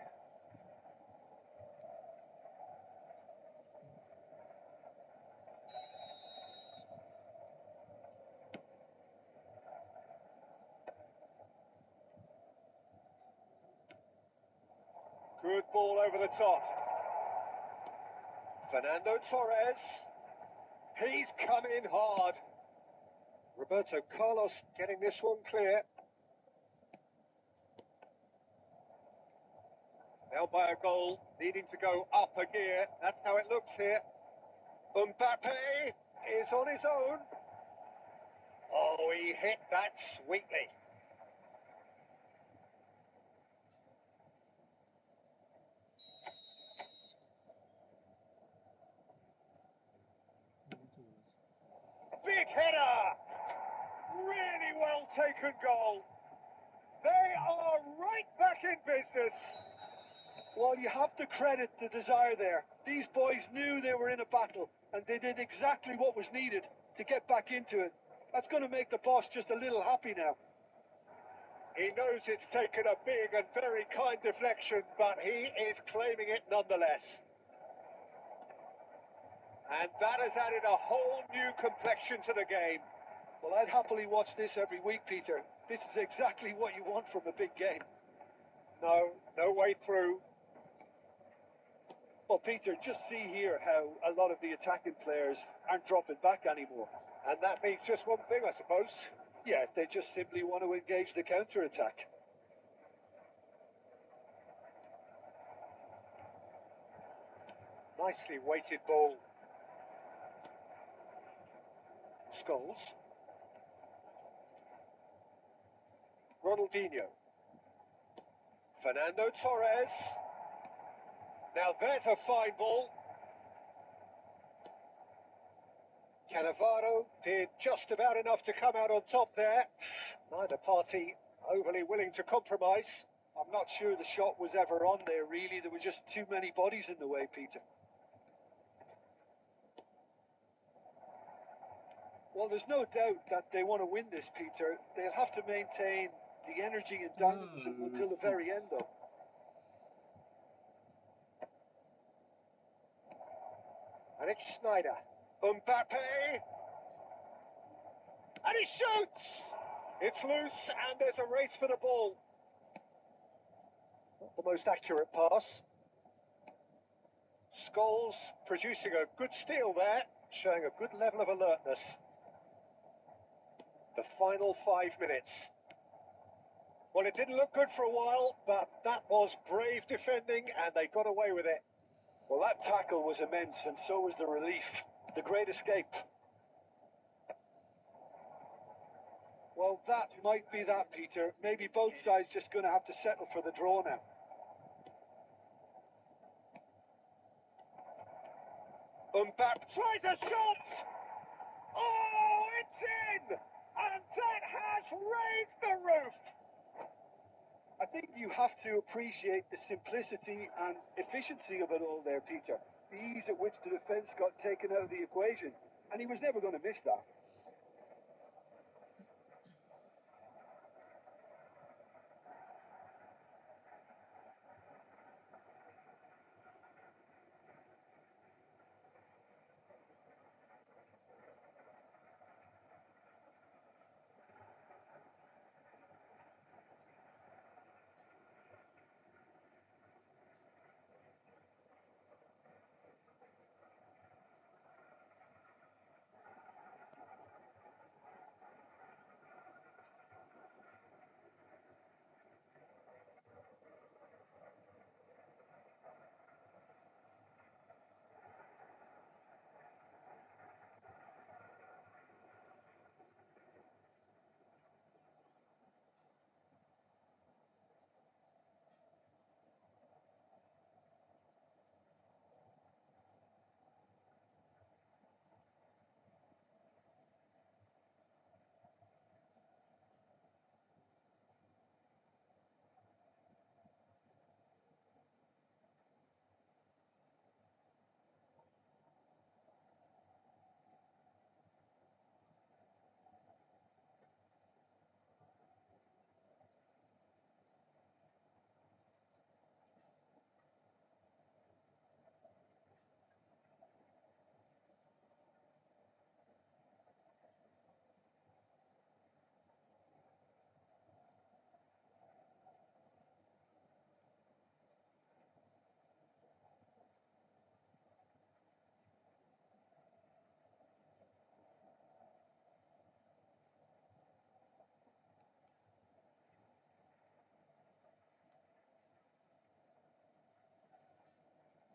Good ball over the top. Fernando Torres. He's come in hard. Roberto Carlos getting this one clear. Now by a goal, needing to go up a gear. That's how it looks here. Mbappe is on his own. Oh, he hit that sweetly. Big header! Really well taken goal. They are right back in business. Well, you have to credit the desire there. These boys knew they were in a battle, and they did exactly what was needed to get back into it. That's going to make the boss just a little happy now. He knows it's taken a big and very kind deflection, but he is claiming it nonetheless. And that has added a whole new complexion to the game. Well, I'd happily watch this every week, Peter. This is exactly what you want from a big game. No way through. Well, Peter, just see here how a lot of the attacking players aren't dropping back anymore. And that means just one thing, I suppose. Yeah, they just simply want to engage the counter-attack. Nicely weighted ball. Scholes. Ronaldinho. Fernando Torres. Now there's a fine ball. Cannavaro did just about enough to come out on top there. Neither party overly willing to compromise. I'm not sure the shot was ever on there, really. There were just too many bodies in the way, Peter. Well, there's no doubt that they want to win this, Peter. They'll have to maintain the energy and dynamism until the very end, though. And it's Schneider. Mbappe! And he shoots! It's loose and there's a race for the ball. Not the most accurate pass. Scholes producing a good steal there, showing a good level of alertness. The final 5 minutes. Well, it didn't look good for a while, but that was brave defending and they got away with it. Well, that tackle was immense, and so was the relief. The great escape. Well, that might be that, Peter. Maybe both sides just going to have to settle for the draw now. Mbappe tries a shot! Oh, it's in! And that has raised the roof! I think you have to appreciate the simplicity and efficiency of it all there, Peter. The ease at which the defence got taken out of the equation, and he was never going to miss that.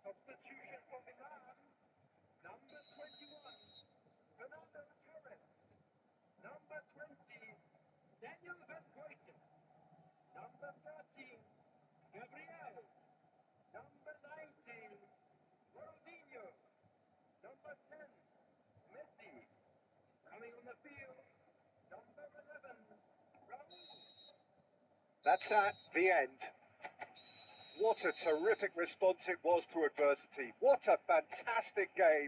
Substitution for Milan. Number 21, Fernando Torres. Number 20, Daniel Van Goyten. Number 13, Gabriel. Number 19, Ronaldinho. Number 10, Messi. Coming on the field, number 11, Raul. That's that, the end. What a terrific response it was to adversity. What a fantastic game.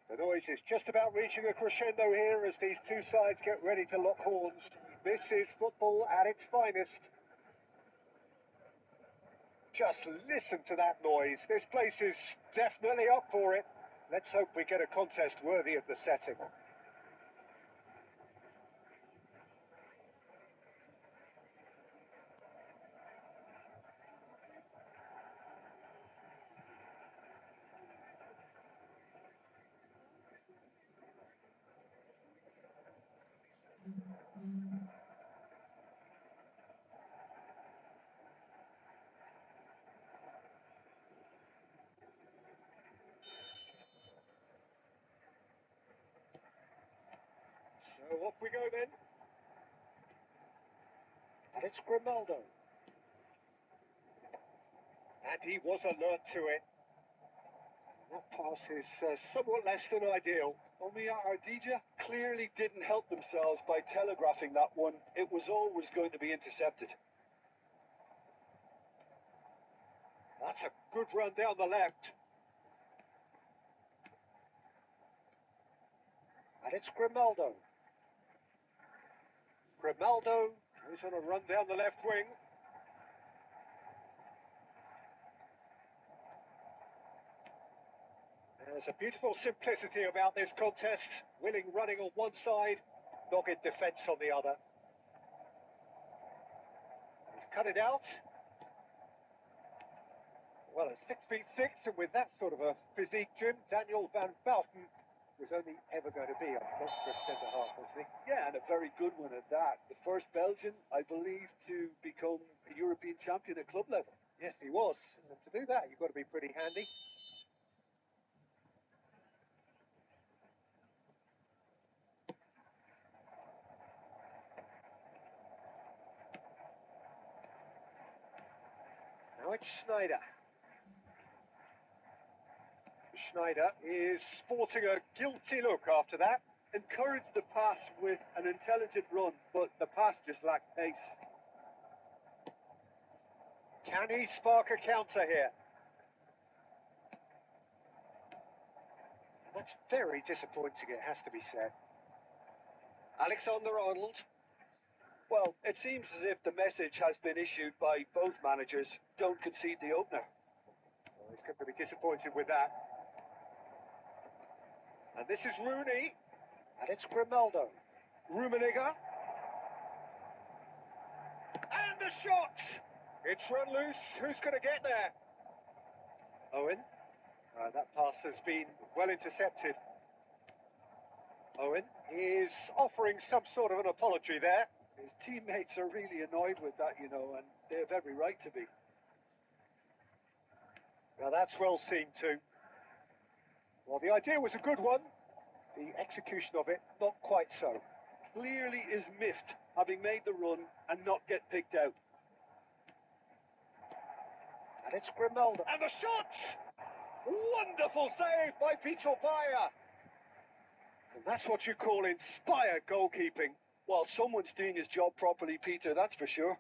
The noise is just about reaching a crescendo here as these two sides get ready to lock horns. This is football at its finest. Just listen to that noise. This place is definitely up for it. Let's hope we get a contest worthy of the setting. So off we go then. And it's Grimaldo. And he was alert to it. That pass is somewhat less than ideal. Only Ardija clearly didn't help themselves by telegraphing that one. It was always going to be intercepted. That's a good run down the left. And it's Grimaldo. Grimaldo is on a run down the left wing. There's a beautiful simplicity about this contest. Willing running on one side, dogged defence on the other. He's cut it out. Well, at 6'6", and with that sort of a physique, Jim, Daniel Van Bouten was only ever going to be a monstrous centre-half, wasn't he? Yeah, and a very good one at that. The first Belgian, I believe, to become a European champion at club level. Yes, he was. And to do that, you've got to be pretty handy. Now it's Schneider. Schneider is sporting a guilty look after that. Encouraged the pass with an intelligent run, but the pass just lacked pace. Can he spark a counter here? That's very disappointing, it has to be said. Alexander-Arnold. Well, it seems as if the message has been issued by both managers. Don't concede the opener. Well, he's going to be disappointed with that. And this is Rooney. And it's Grimaldo. Rummenigge. And a shot! It's run loose. Who's going to get there? Owen. That pass has been well intercepted. Owen is offering some sort of an apology there. His teammates are really annoyed with that, you know, and they have every right to be. Now that's well seen too. Well, the idea was a good one. The execution of it, not quite so. Clearly is miffed, having made the run and not get picked out. And it's Grimaldo. And the shot! Wonderful save by Peter Bayer. And that's what you call inspired goalkeeping. Well, someone's doing his job properly, Peter, that's for sure.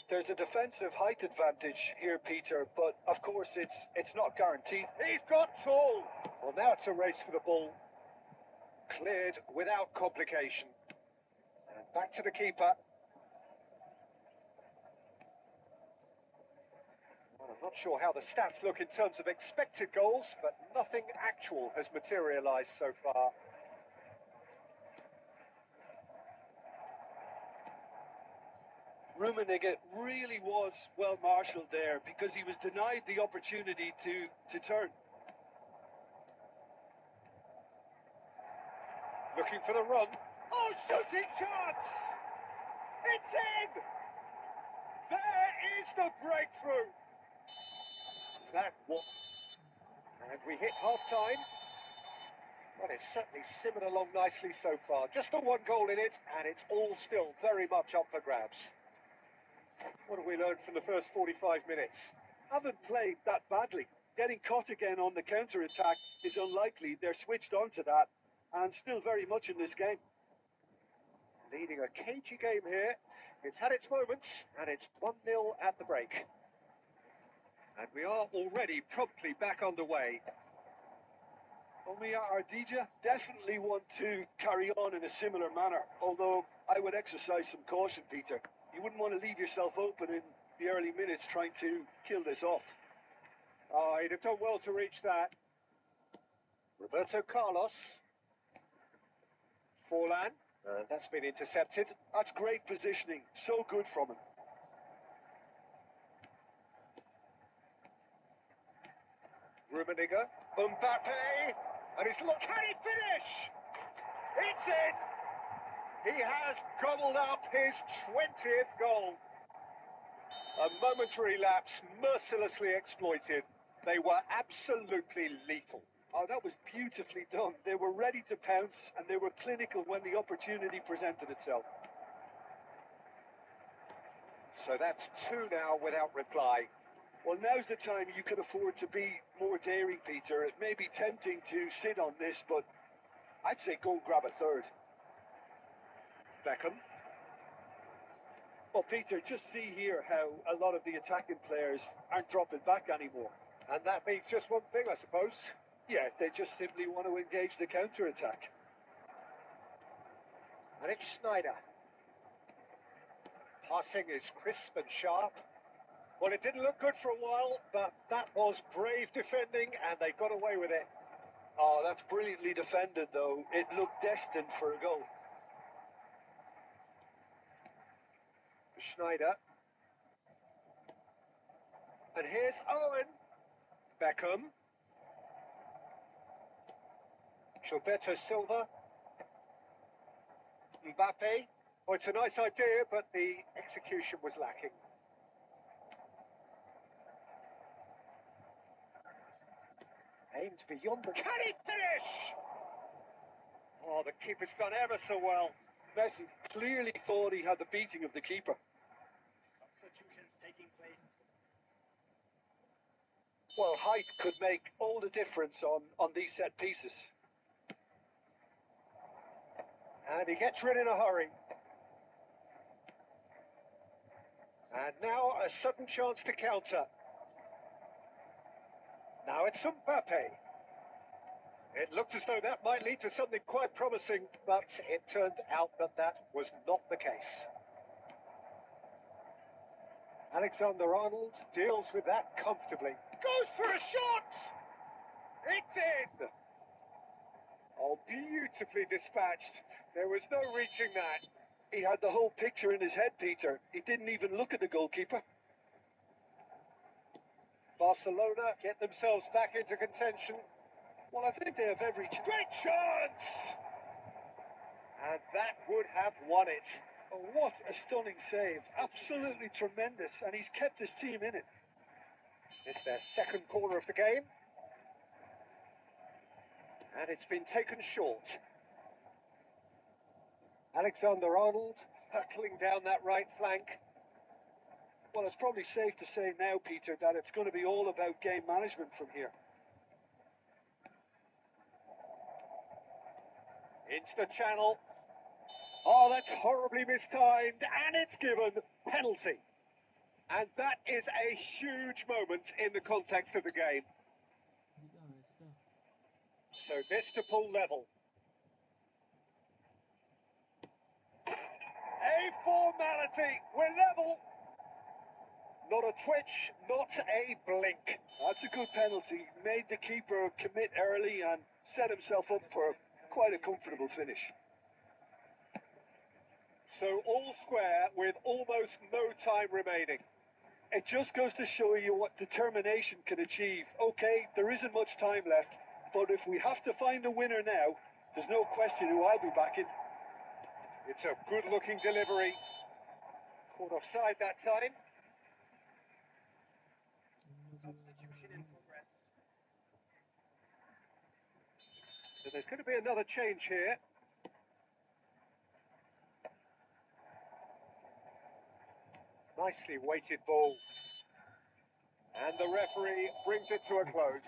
There's a defensive height advantage here, Peter, but of course it's not guaranteed. He's got tall. Well, now it's a race for the ball. Cleared without complication. And back to the keeper. Well, I'm not sure how the stats look in terms of expected goals, but nothing actual has materialised so far. Rummenigge really was well marshalled there because he was denied the opportunity to turn. Looking for the run. Oh, shooting chance! It's in! There is the breakthrough! That one. And we hit half-time. Well, it's certainly simmered along nicely so far. Just the one goal in it, and it's all still very much up for grabs. What have we learned from the first 45 minutes? Haven't played that badly. Getting caught again on the counter-attack is unlikely. They're switched on to that and still very much in this game. Leading a cagey game here. It's had its moments, and it's 1-0 at the break. And we are already promptly back underway. Omia Ardija definitely want to carry on in a similar manner, although I would exercise some caution, Peter. You wouldn't want to leave yourself open in the early minutes trying to kill this off. Oh, he'd have done well to reach that. Roberto Carlos. Forlan. That's been intercepted. That's great positioning. So good from him. Rummenigge. Mbappe. And he's look. Can he finish? It's in. He has gobbled up his 20th goal. A momentary lapse mercilessly exploited. They were absolutely lethal. Oh, that was beautifully done. They were ready to pounce and they were clinical when the opportunity presented itself. So that's 2 now without reply. Well, now's the time you can afford to be more daring, Peter. It may be tempting to sit on this, but I'd say go and grab a third. Beckham. Well, Peter, just see here how a lot of the attacking players aren't dropping back anymore. And that means just one thing, I suppose. Yeah, they just simply want to engage the counter-attack. And it's Schneider. Passing is crisp and sharp. Well, it didn't look good for a while, but that was brave defending, and they got away with it. Oh, that's brilliantly defended, though. It looked destined for a goal. Schneider. And here's Owen. Beckham. Gilberto Silva. Mbappe. Oh, it's a nice idea, but the execution was lacking. Aimed beyond the... Can he finish? Oh, the keeper's done ever so well. Messi clearly thought he had the beating of the keeper. Substitutions taking place. Well, height could make all the difference on these set pieces. And he gets rid in a hurry. And now a sudden chance to counter. Now it's Mbappe. It looked as though that might lead to something quite promising, but it turned out that that was not the case. Alexander-Arnold deals with that comfortably. Goes for a shot! It's in! Oh, beautifully dispatched. There was no reaching that. He had the whole picture in his head, Peter. He didn't even look at the goalkeeper. Barcelona get themselves back into contention. Well, I think they have every chance. Great chance! And that would have won it. Oh, what a stunning save. Absolutely tremendous. And he's kept his team in it. It's their second corner of the game. And it's been taken short. Alexander-Arnold hurtling down that right flank. Well, it's probably safe to say now, Peter, that it's going to be all about game management from here. Into the channel. Oh, that's horribly mistimed, and it's given penalty. And that is a huge moment in the context of the game. So this to pull level. A formality. We're level. Not a twitch, not a blink. That's a good penalty. Made the keeper commit early and set himself up for quite a comfortable finish. So all square with almost no time remaining. It just goes to show you what determination can achieve. Okay, there isn't much time left, but if we have to find a winner now, there's no question who I'll be backing. It's a good-looking delivery. Caught offside that time. Substitution in progress. So there's going to be another change here. Nicely weighted ball. And the referee brings it to a close.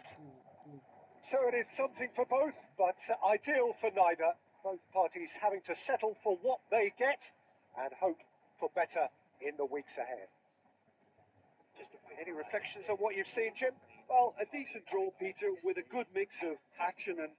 So it is something for both, but ideal for neither. Both parties having to settle for what they get and hope for better in the weeks ahead. Any reflections on what you've seen, Jim? Well, a decent draw, Peter, with a good mix of action and...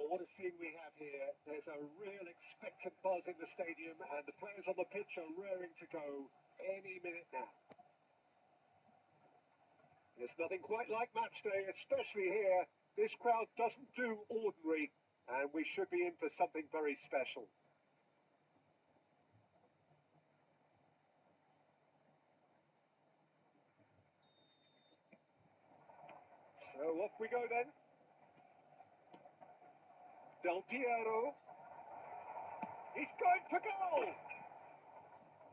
Well, what a scene we have here. There's a real expectant buzz in the stadium, and the players on the pitch are raring to go any minute now. There's nothing quite like match day, especially here. This crowd doesn't do ordinary. And we should be in for something very special. So off we go then. Del Piero. He's going for goal!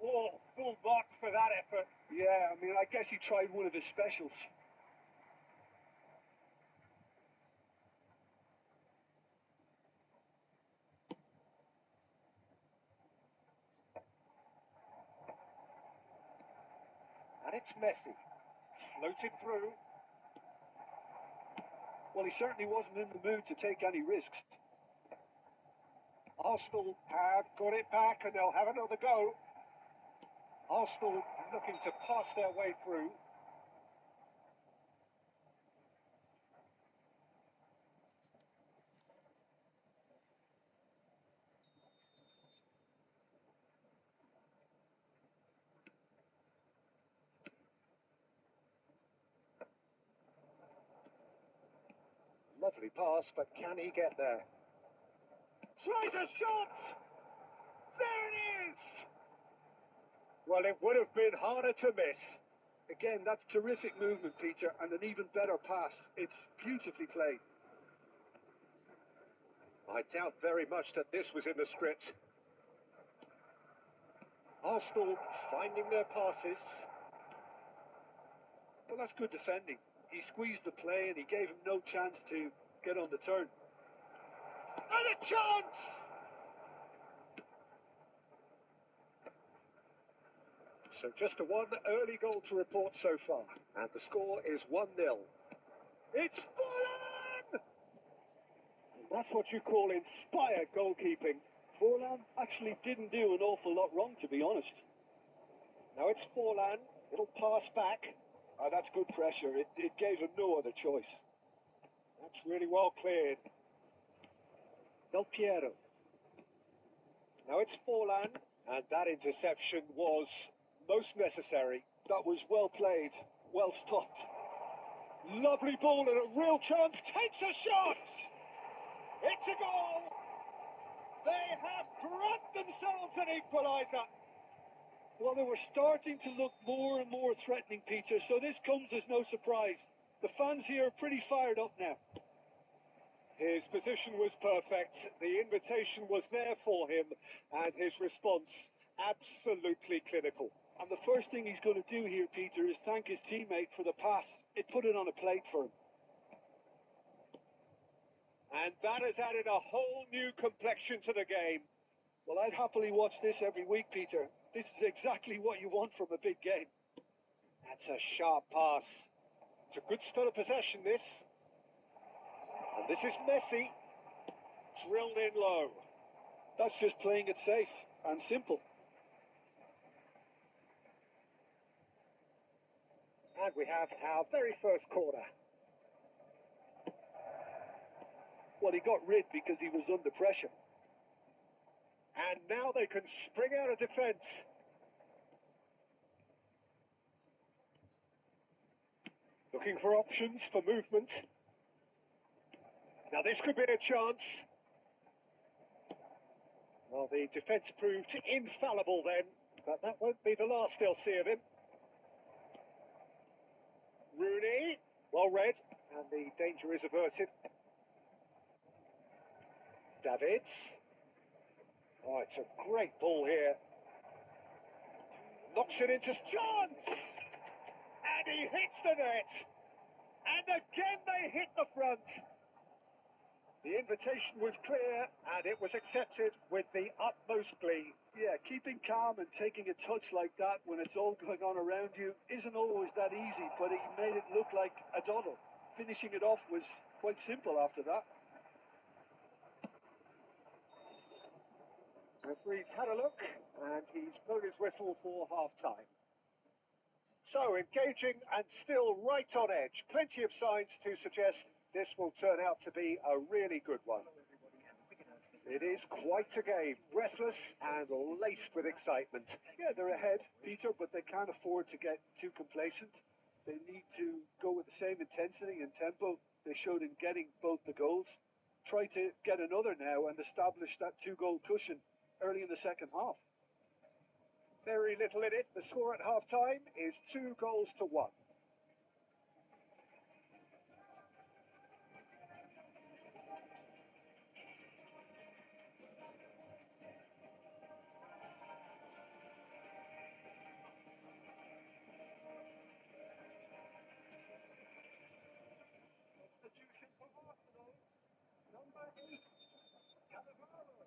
Oh, full marks for that effort. Yeah, I mean, I guess he tried one of his specials. And it's Messi. Floated through. Well, he certainly wasn't in the mood to take any risks. Arsenal have got it back and they'll have another go. Arsenal looking to pass their way through. Lovely pass, but can he get there? Tries a shot! There it is! Well, it would have been harder to miss. Again, that's terrific movement, Peter, and an even better pass. It's beautifully played. I doubt very much that this was in the script. Arsenal finding their passes. Well, that's good defending. He squeezed the play and he gave him no chance to get on the turn. And a chance! So just a one early goal to report so far. And the score is 1-0. It's Forlan! That's what you call inspired goalkeeping. Forlan actually didn't do an awful lot wrong, to be honest. Now it's Forlan. It'll pass back. That's good pressure. It gave him no other choice. That's really well cleared. Del Piero. Now it's Forlan. And that interception was most necessary. That was well played, well stopped. Lovely ball and a real chance. Takes a shot! It's a goal! They have grabbed themselves an equaliser. Well, they were starting to look more and more threatening, Peter, so this comes as no surprise. The fans here are pretty fired up now. His position was perfect, the invitation was there for him, and his response absolutely clinical. And the first thing he's going to do here, Peter, is thank his teammate for the pass. It put it on a plate for him. And that has added a whole new complexion to the game. Well, I'd happily watch this every week, Peter. This is exactly what you want from a big game. That's a sharp pass. It's a good spell of possession, this. And this is Messi. Drilled in low. That's just playing it safe and simple. And we have our very first corner. Well, he got rid because he was under pressure. And now they can spring out of defence. Looking for options for movement. Now this could be a chance. Well, the defence proved infallible then, but that won't be the last they'll see of him. Rooney, well read, and the danger is averted. Davids. Oh, it's a great ball here. Knocks it into chance! And he hits the net! And again they hit the front! The invitation was clear and it was accepted with the utmost glee. Yeah, keeping calm and taking a touch like that when it's all going on around you isn't always that easy, but he made it look like a doddle. Finishing it off was quite simple after that. Referee's had a look and he's blown his whistle for half-time. So engaging and still right on edge. Plenty of signs to suggest this will turn out to be a really good one. It is quite a game, breathless and laced with excitement. Yeah, they're ahead, Peter, but they can't afford to get too complacent. They need to go with the same intensity and tempo they showed in getting both the goals. try to get another now and establish that 2-goal cushion early in the second half. Very little in it. The score at half-time is 2-1. Substitution for Arsenal. Number 8, Cannavaro.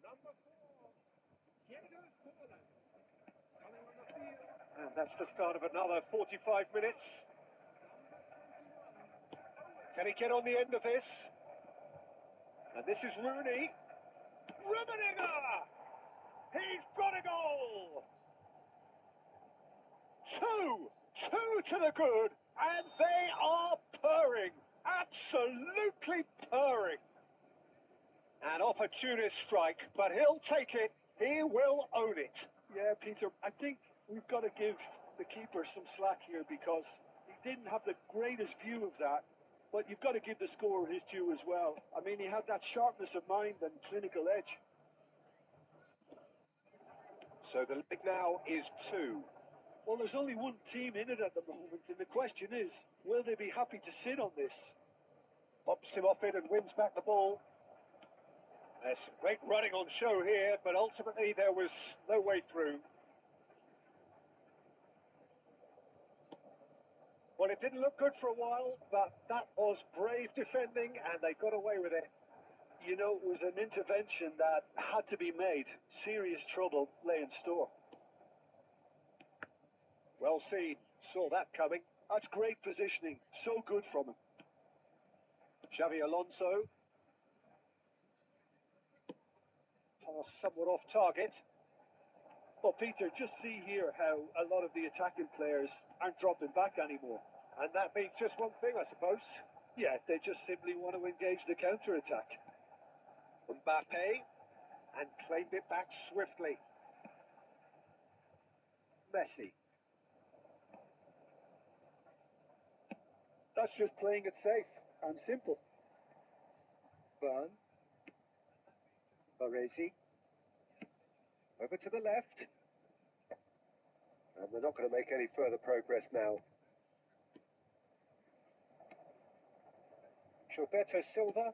Number 4, Diego Forlan. Coming on the field. And that's the start of another 45 minutes. Can he get on the end of this? And this is Rooney. Rummenigge! He's got a goal! Two to the good, and they are purring. Absolutely purring. An opportunist strike, but he'll take it. He will own it. Yeah, Peter, I think we've got to give the keeper some slack here because he didn't have the greatest view of that. But you've got to give the scorer his due as well. I mean, he had that sharpness of mind and clinical edge. So the lead now is 2. Well, there's only one team in it at the moment, and the question is, will they be happy to sit on this? Bumps him off it and wins back the ball. There's some great running on show here, but ultimately there was no way through. Well, it didn't look good for a while, but that was brave defending, and they got away with it. You know, it was an intervention that had to be made. Serious trouble lay in store. Well seen. Saw that coming. That's great positioning. So good from him. Xavi Alonso. Pass somewhat off target. Well, Peter, just see here how a lot of the attacking players aren't dropping back anymore. And that means just one thing, I suppose. Yeah, they just simply want to engage the counter-attack. Mbappe, and claimed it back swiftly. Messi. That's just playing it safe and simple. Burn. Baresi. Over to the left. And they're not going to make any further progress now. Gilberto Silva.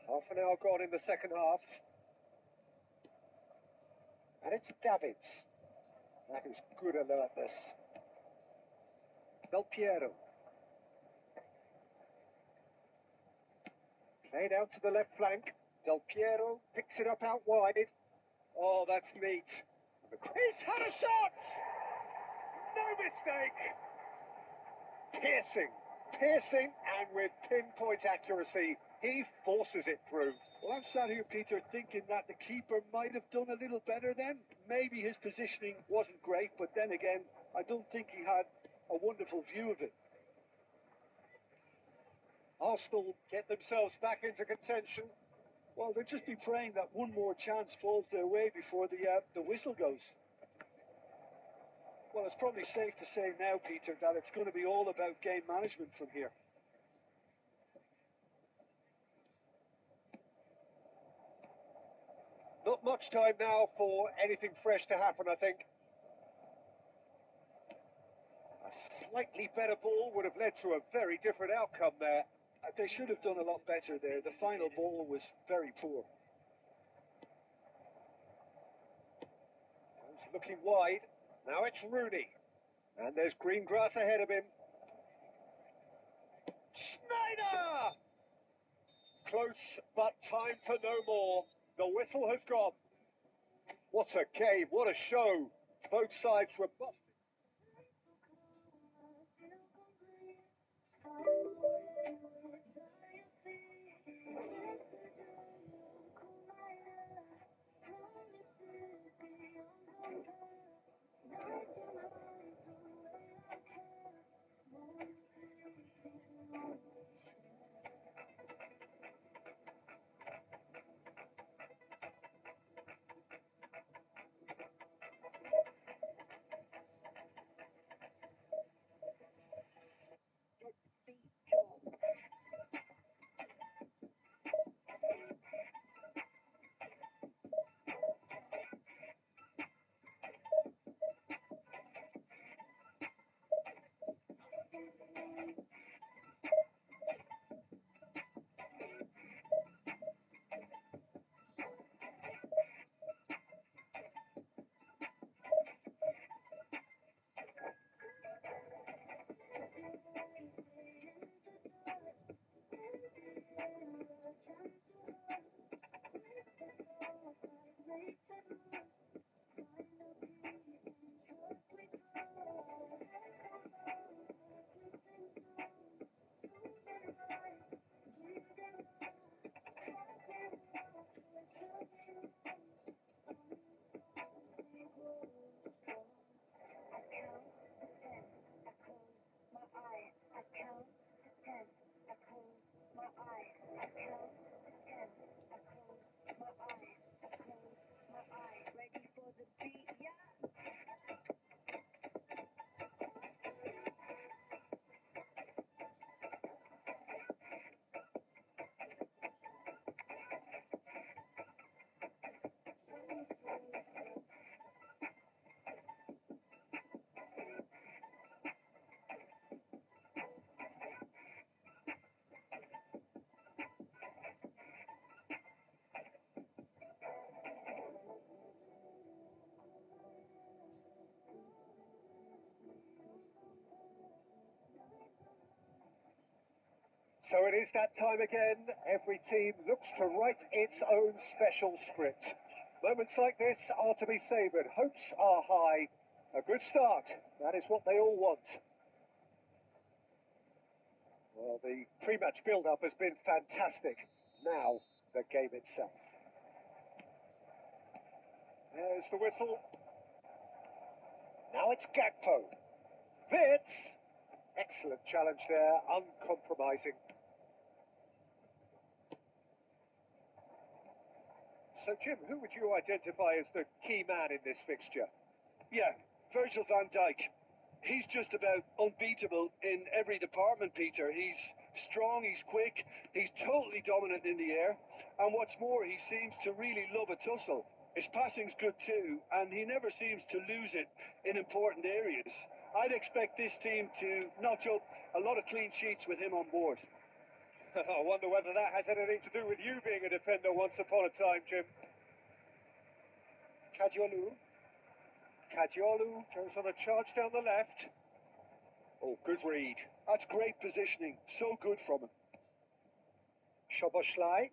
Half an hour gone in the second half. And it's Davids. That is good alertness. Del Piero. Played out to the left flank. Del Piero picks it up out wide. Oh, that's neat. He's had a shot! No mistake! Piercing, and with pinpoint accuracy, he forces it through. Well, I'm sat here, Peter, thinking that the keeper might have done a little better then. Maybe his positioning wasn't great, but then again, I don't think he had a wonderful view of it. Arsenal get themselves back into contention. Well, they'll just be praying that one more chance falls their way before the whistle goes. Well, it's probably safe to say now, Peter, that it's going to be all about game management from here. Not much time now for anything fresh to happen, I think. A slightly better ball would have led to a very different outcome there. They should have done a lot better there. The final ball was very poor. He's looking wide. Now it's Rooney. And there's green grass ahead of him. Schneider! Close, but time for no more. The whistle has gone. What a game, what a show. Both sides were busted. So it is that time again. Every team looks to write its own special script. Moments like this are to be savoured. Hopes are high. A good start. That is what they all want. Well, the pre-match build-up has been fantastic. Now, the game itself. There's the whistle. Now it's Gakpo. Vitz. Excellent challenge there, uncompromising. So, Jim, who would you identify as the key man in this fixture? Yeah, Virgil van Dijk. He's just about unbeatable in every department, Peter. He's strong, he's quick, he's totally dominant in the air, and what's more, he seems to really love a tussle. His passing's good too, and he never seems to lose it in important areas. I'd expect this team to notch up a lot of clean sheets with him on board. I wonder whether that has anything to do with you being a defender once upon a time, Jim. Kadiolu goes on a charge down the left. Oh, good read. That's great positioning. So good from him. Szoboszlai.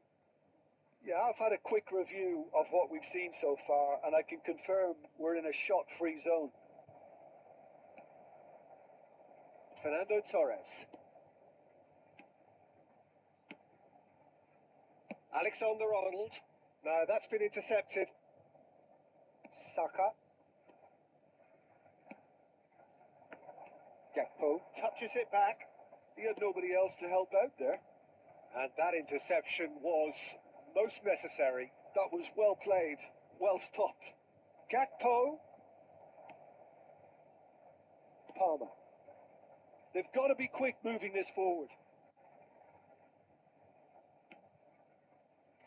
Yeah, I've had a quick review of what we've seen so far, and I can confirm we're in a shot-free zone. Fernando Torres. Alexander-Arnold. No, that's been intercepted. Saka. Gakpo touches it back. He had nobody else to help out there. And that interception was most necessary. That was well played, well stopped. Gakpo. Palmer. They've got to be quick moving this forward.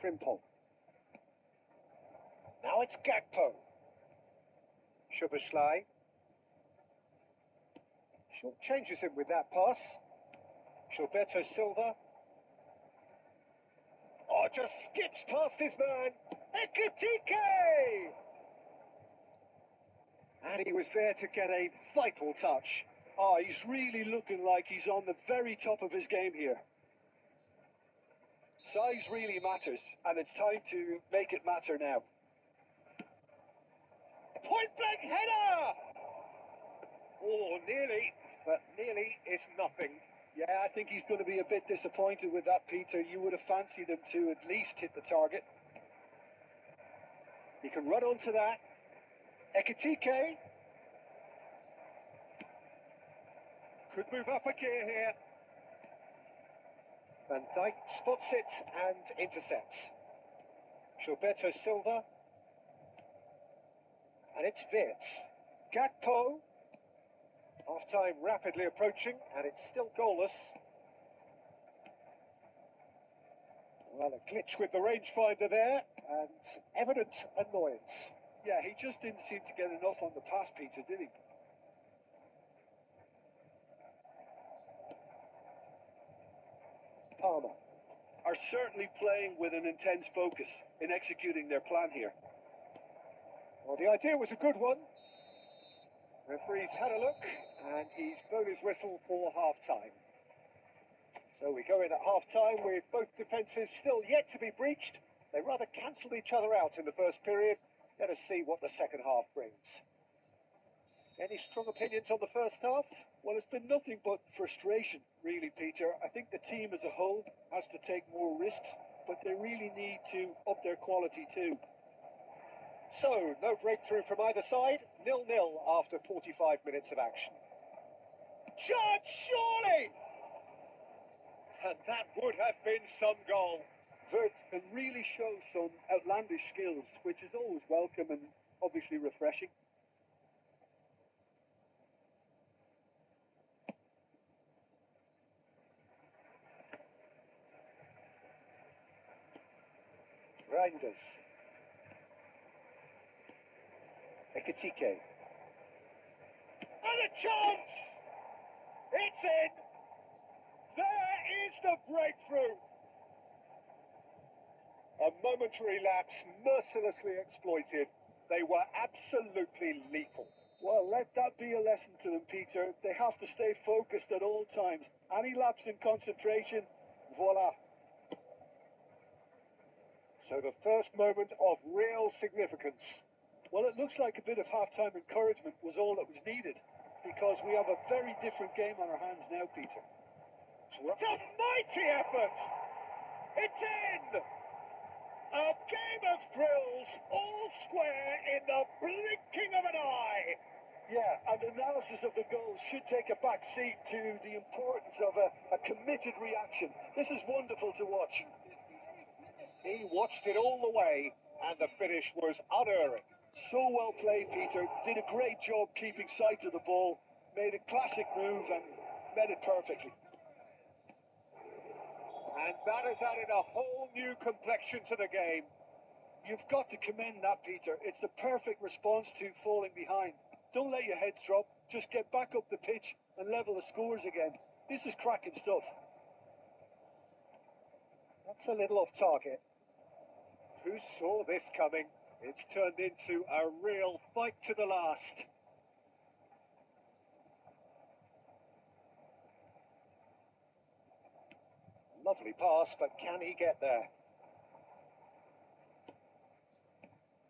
Frimpong. Now it's Gakpo. Szoboszlai. Short changes him with that pass. Gilberto Silva. Oh, just skips past his man. Ekitike! And he was there to get a vital touch. Oh, he's really looking like he's on the very top of his game here. Size really matters, and it's time to make it matter now. Point-blank header! Oh, nearly, but nearly is nothing. Yeah, I think he's going to be a bit disappointed with that, Peter. You would have fancied him to at least hit the target. He can run onto that. Ekitike. Could move up a gear here. Van Dijk spots it and intercepts. Gilberto Silva. And it's Vitz. Gakpo. Half-time rapidly approaching, and it's still goalless. Well, a glitch with the rangefinder there, and evident annoyance. Yeah, he just didn't seem to get enough on the pass, Peter, did he? Palmer. Are certainly playing with an intense focus in executing their plan here. Well, the idea was a good one. Referee's had a look, and he's blown his whistle for half-time. So we go in at half-time with both defences still yet to be breached. They rather cancelled each other out in the first period. Let us see what the second half brings. Any strong opinions on the first half? Well, it's been nothing but frustration, really, Peter. I think the team as a whole has to take more risks, but they really need to up their quality too. So, no breakthrough from either side. 0-0 after 45 minutes of action. Chance, surely! And that would have been some goal. Vert can really show some outlandish skills, which is always welcome and obviously refreshing. Reinders. Ekitike. And a chance! It's in! There is the breakthrough! A momentary lapse mercilessly exploited. They were absolutely lethal. Well, let that be a lesson to them, Peter. They have to stay focused at all times. Any lapse in concentration Voila. So the first moment of real significance. Well, it looks like a bit of half-time encouragement was all that was needed, because we have a very different game on our hands now, Peter. It's a mighty effort! It's in! A game of thrills, all square in the blinking of an eye! Yeah, and analysis of the goals should take a back seat to the importance of a committed reaction. This is wonderful to watch. He watched it all the way, and the finish was unerring. So well played, Peter. Did a great job keeping sight of the ball, made a classic move and met it perfectly. And that has added a whole new complexion to the game. You've got to commend that, Peter. It's the perfect response to falling behind. Don't let your heads drop. Just get back up the pitch and level the scores again. This is cracking stuff. That's a little off target. Who saw this coming? It's turned into a real fight to the last. Lovely pass, but can he get there?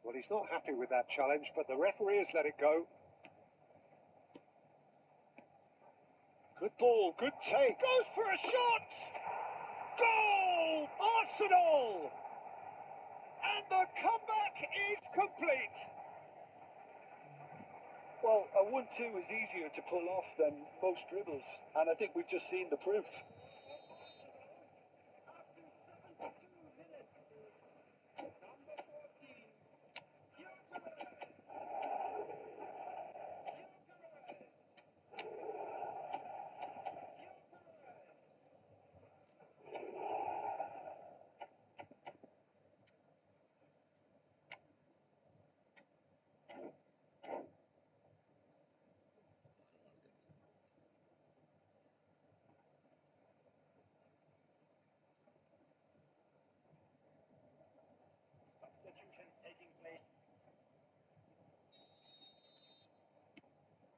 Well, he's not happy with that challenge, but the referee has let it go. Good ball, good take. Goes for a shot! Goal! Arsenal! And the comeback is complete. Well, a 1-2 is easier to pull off than most dribbles, and I think we've just seen the proof. Substitutions taking place.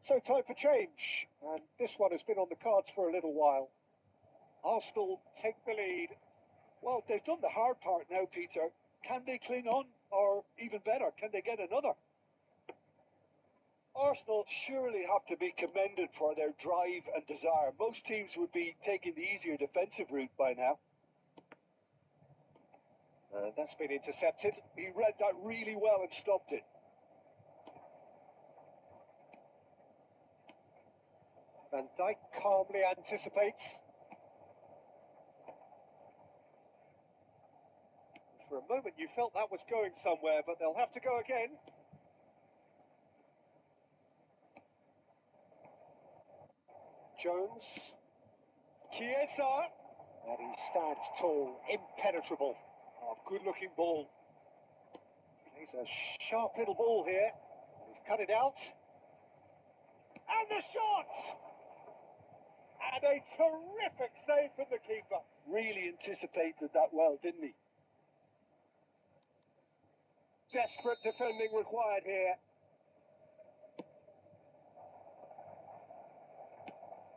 So time for change, and this one has been on the cards for a little while. Arsenal take the lead. Well, they've done the hard part now, Peter. Can they cling on? Or even better, can they get another? Arsenal surely have to be commended for their drive and desire. Most teams would be taking the easier defensive route by now. That's been intercepted. He read that really well and stopped it. Van Dijk calmly anticipates. For a moment you felt that was going somewhere, but they'll have to go again. Jones. Chiesa. And he stands tall, impenetrable. Oh, good-looking ball. Plays a sharp little ball here. He's cut it out. And the shot! And a terrific save from the keeper. Really anticipated that well, didn't he? Desperate defending required here.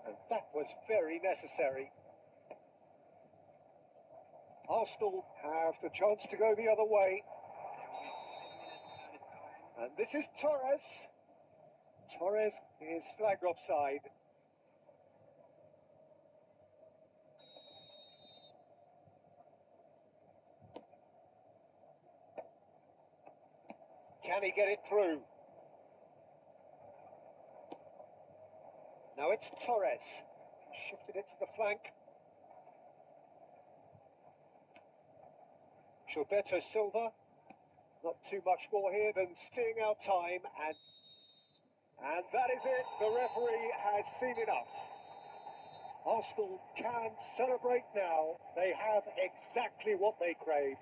And that was very necessary. Arsenal have the chance to go the other way. And this is Torres. Torres is flagged offside. Can he get it through? Now it's Torres. Shifted it to the flank. Gilberto Silva. Not too much more here than seeing our time, and that is it. The referee has seen enough. Arsenal can celebrate now. They have exactly what they craved.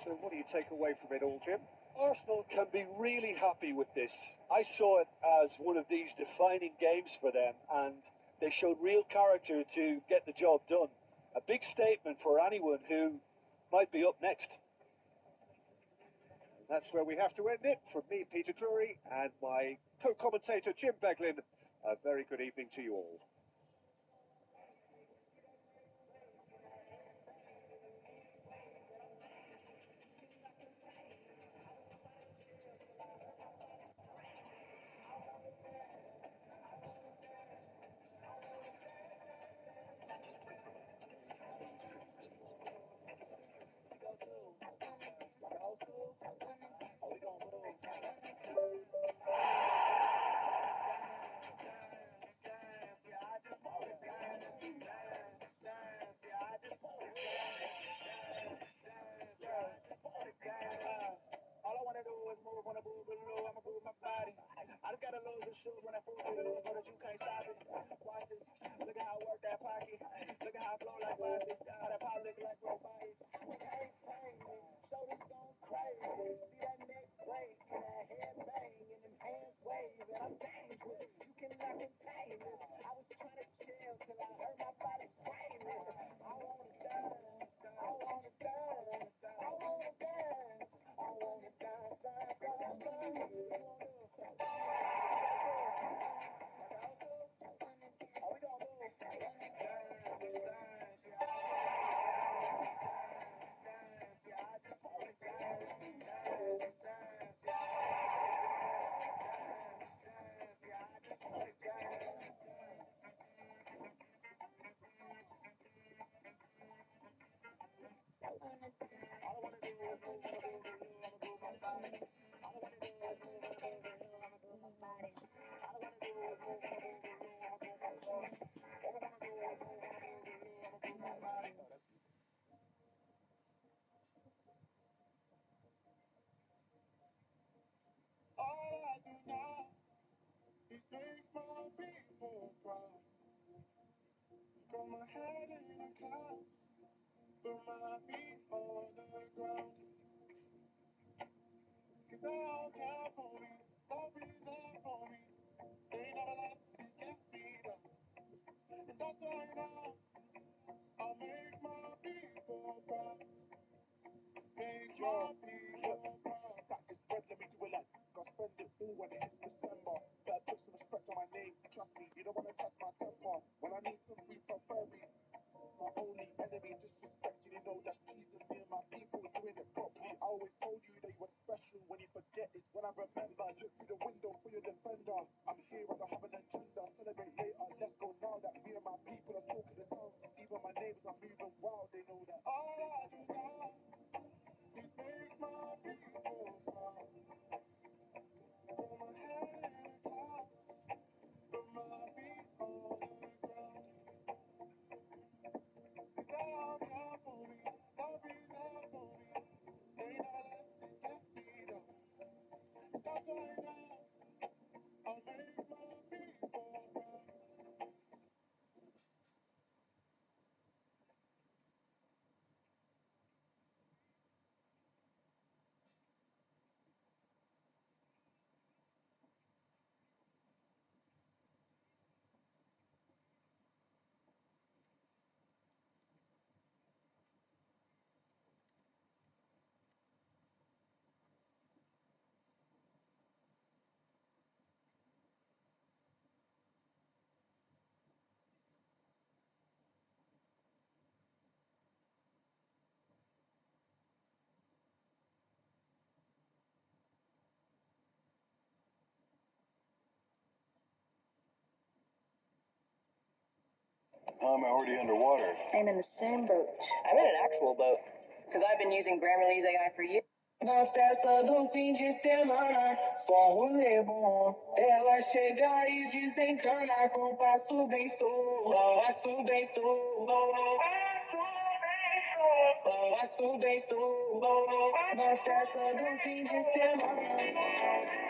So what do you take away from it all, Jim? Arsenal can be really happy with this. I saw it as one of these defining games for them, and they showed real character to get the job done. A big statement for anyone who might be up next. That's where we have to end it. From me, Peter Drury, and my co-commentator, Jim Beglin, a very good evening to you all. I'm already underwater. I'm in the same boat. I'm in an actual boat, because I've been using Grammarly's AI for years. Na festa do fim de semana, só rolê bom. Ela chega e desencana com passo bem solto, passo bem solto, passo bem solto. Na festa do fim de semana.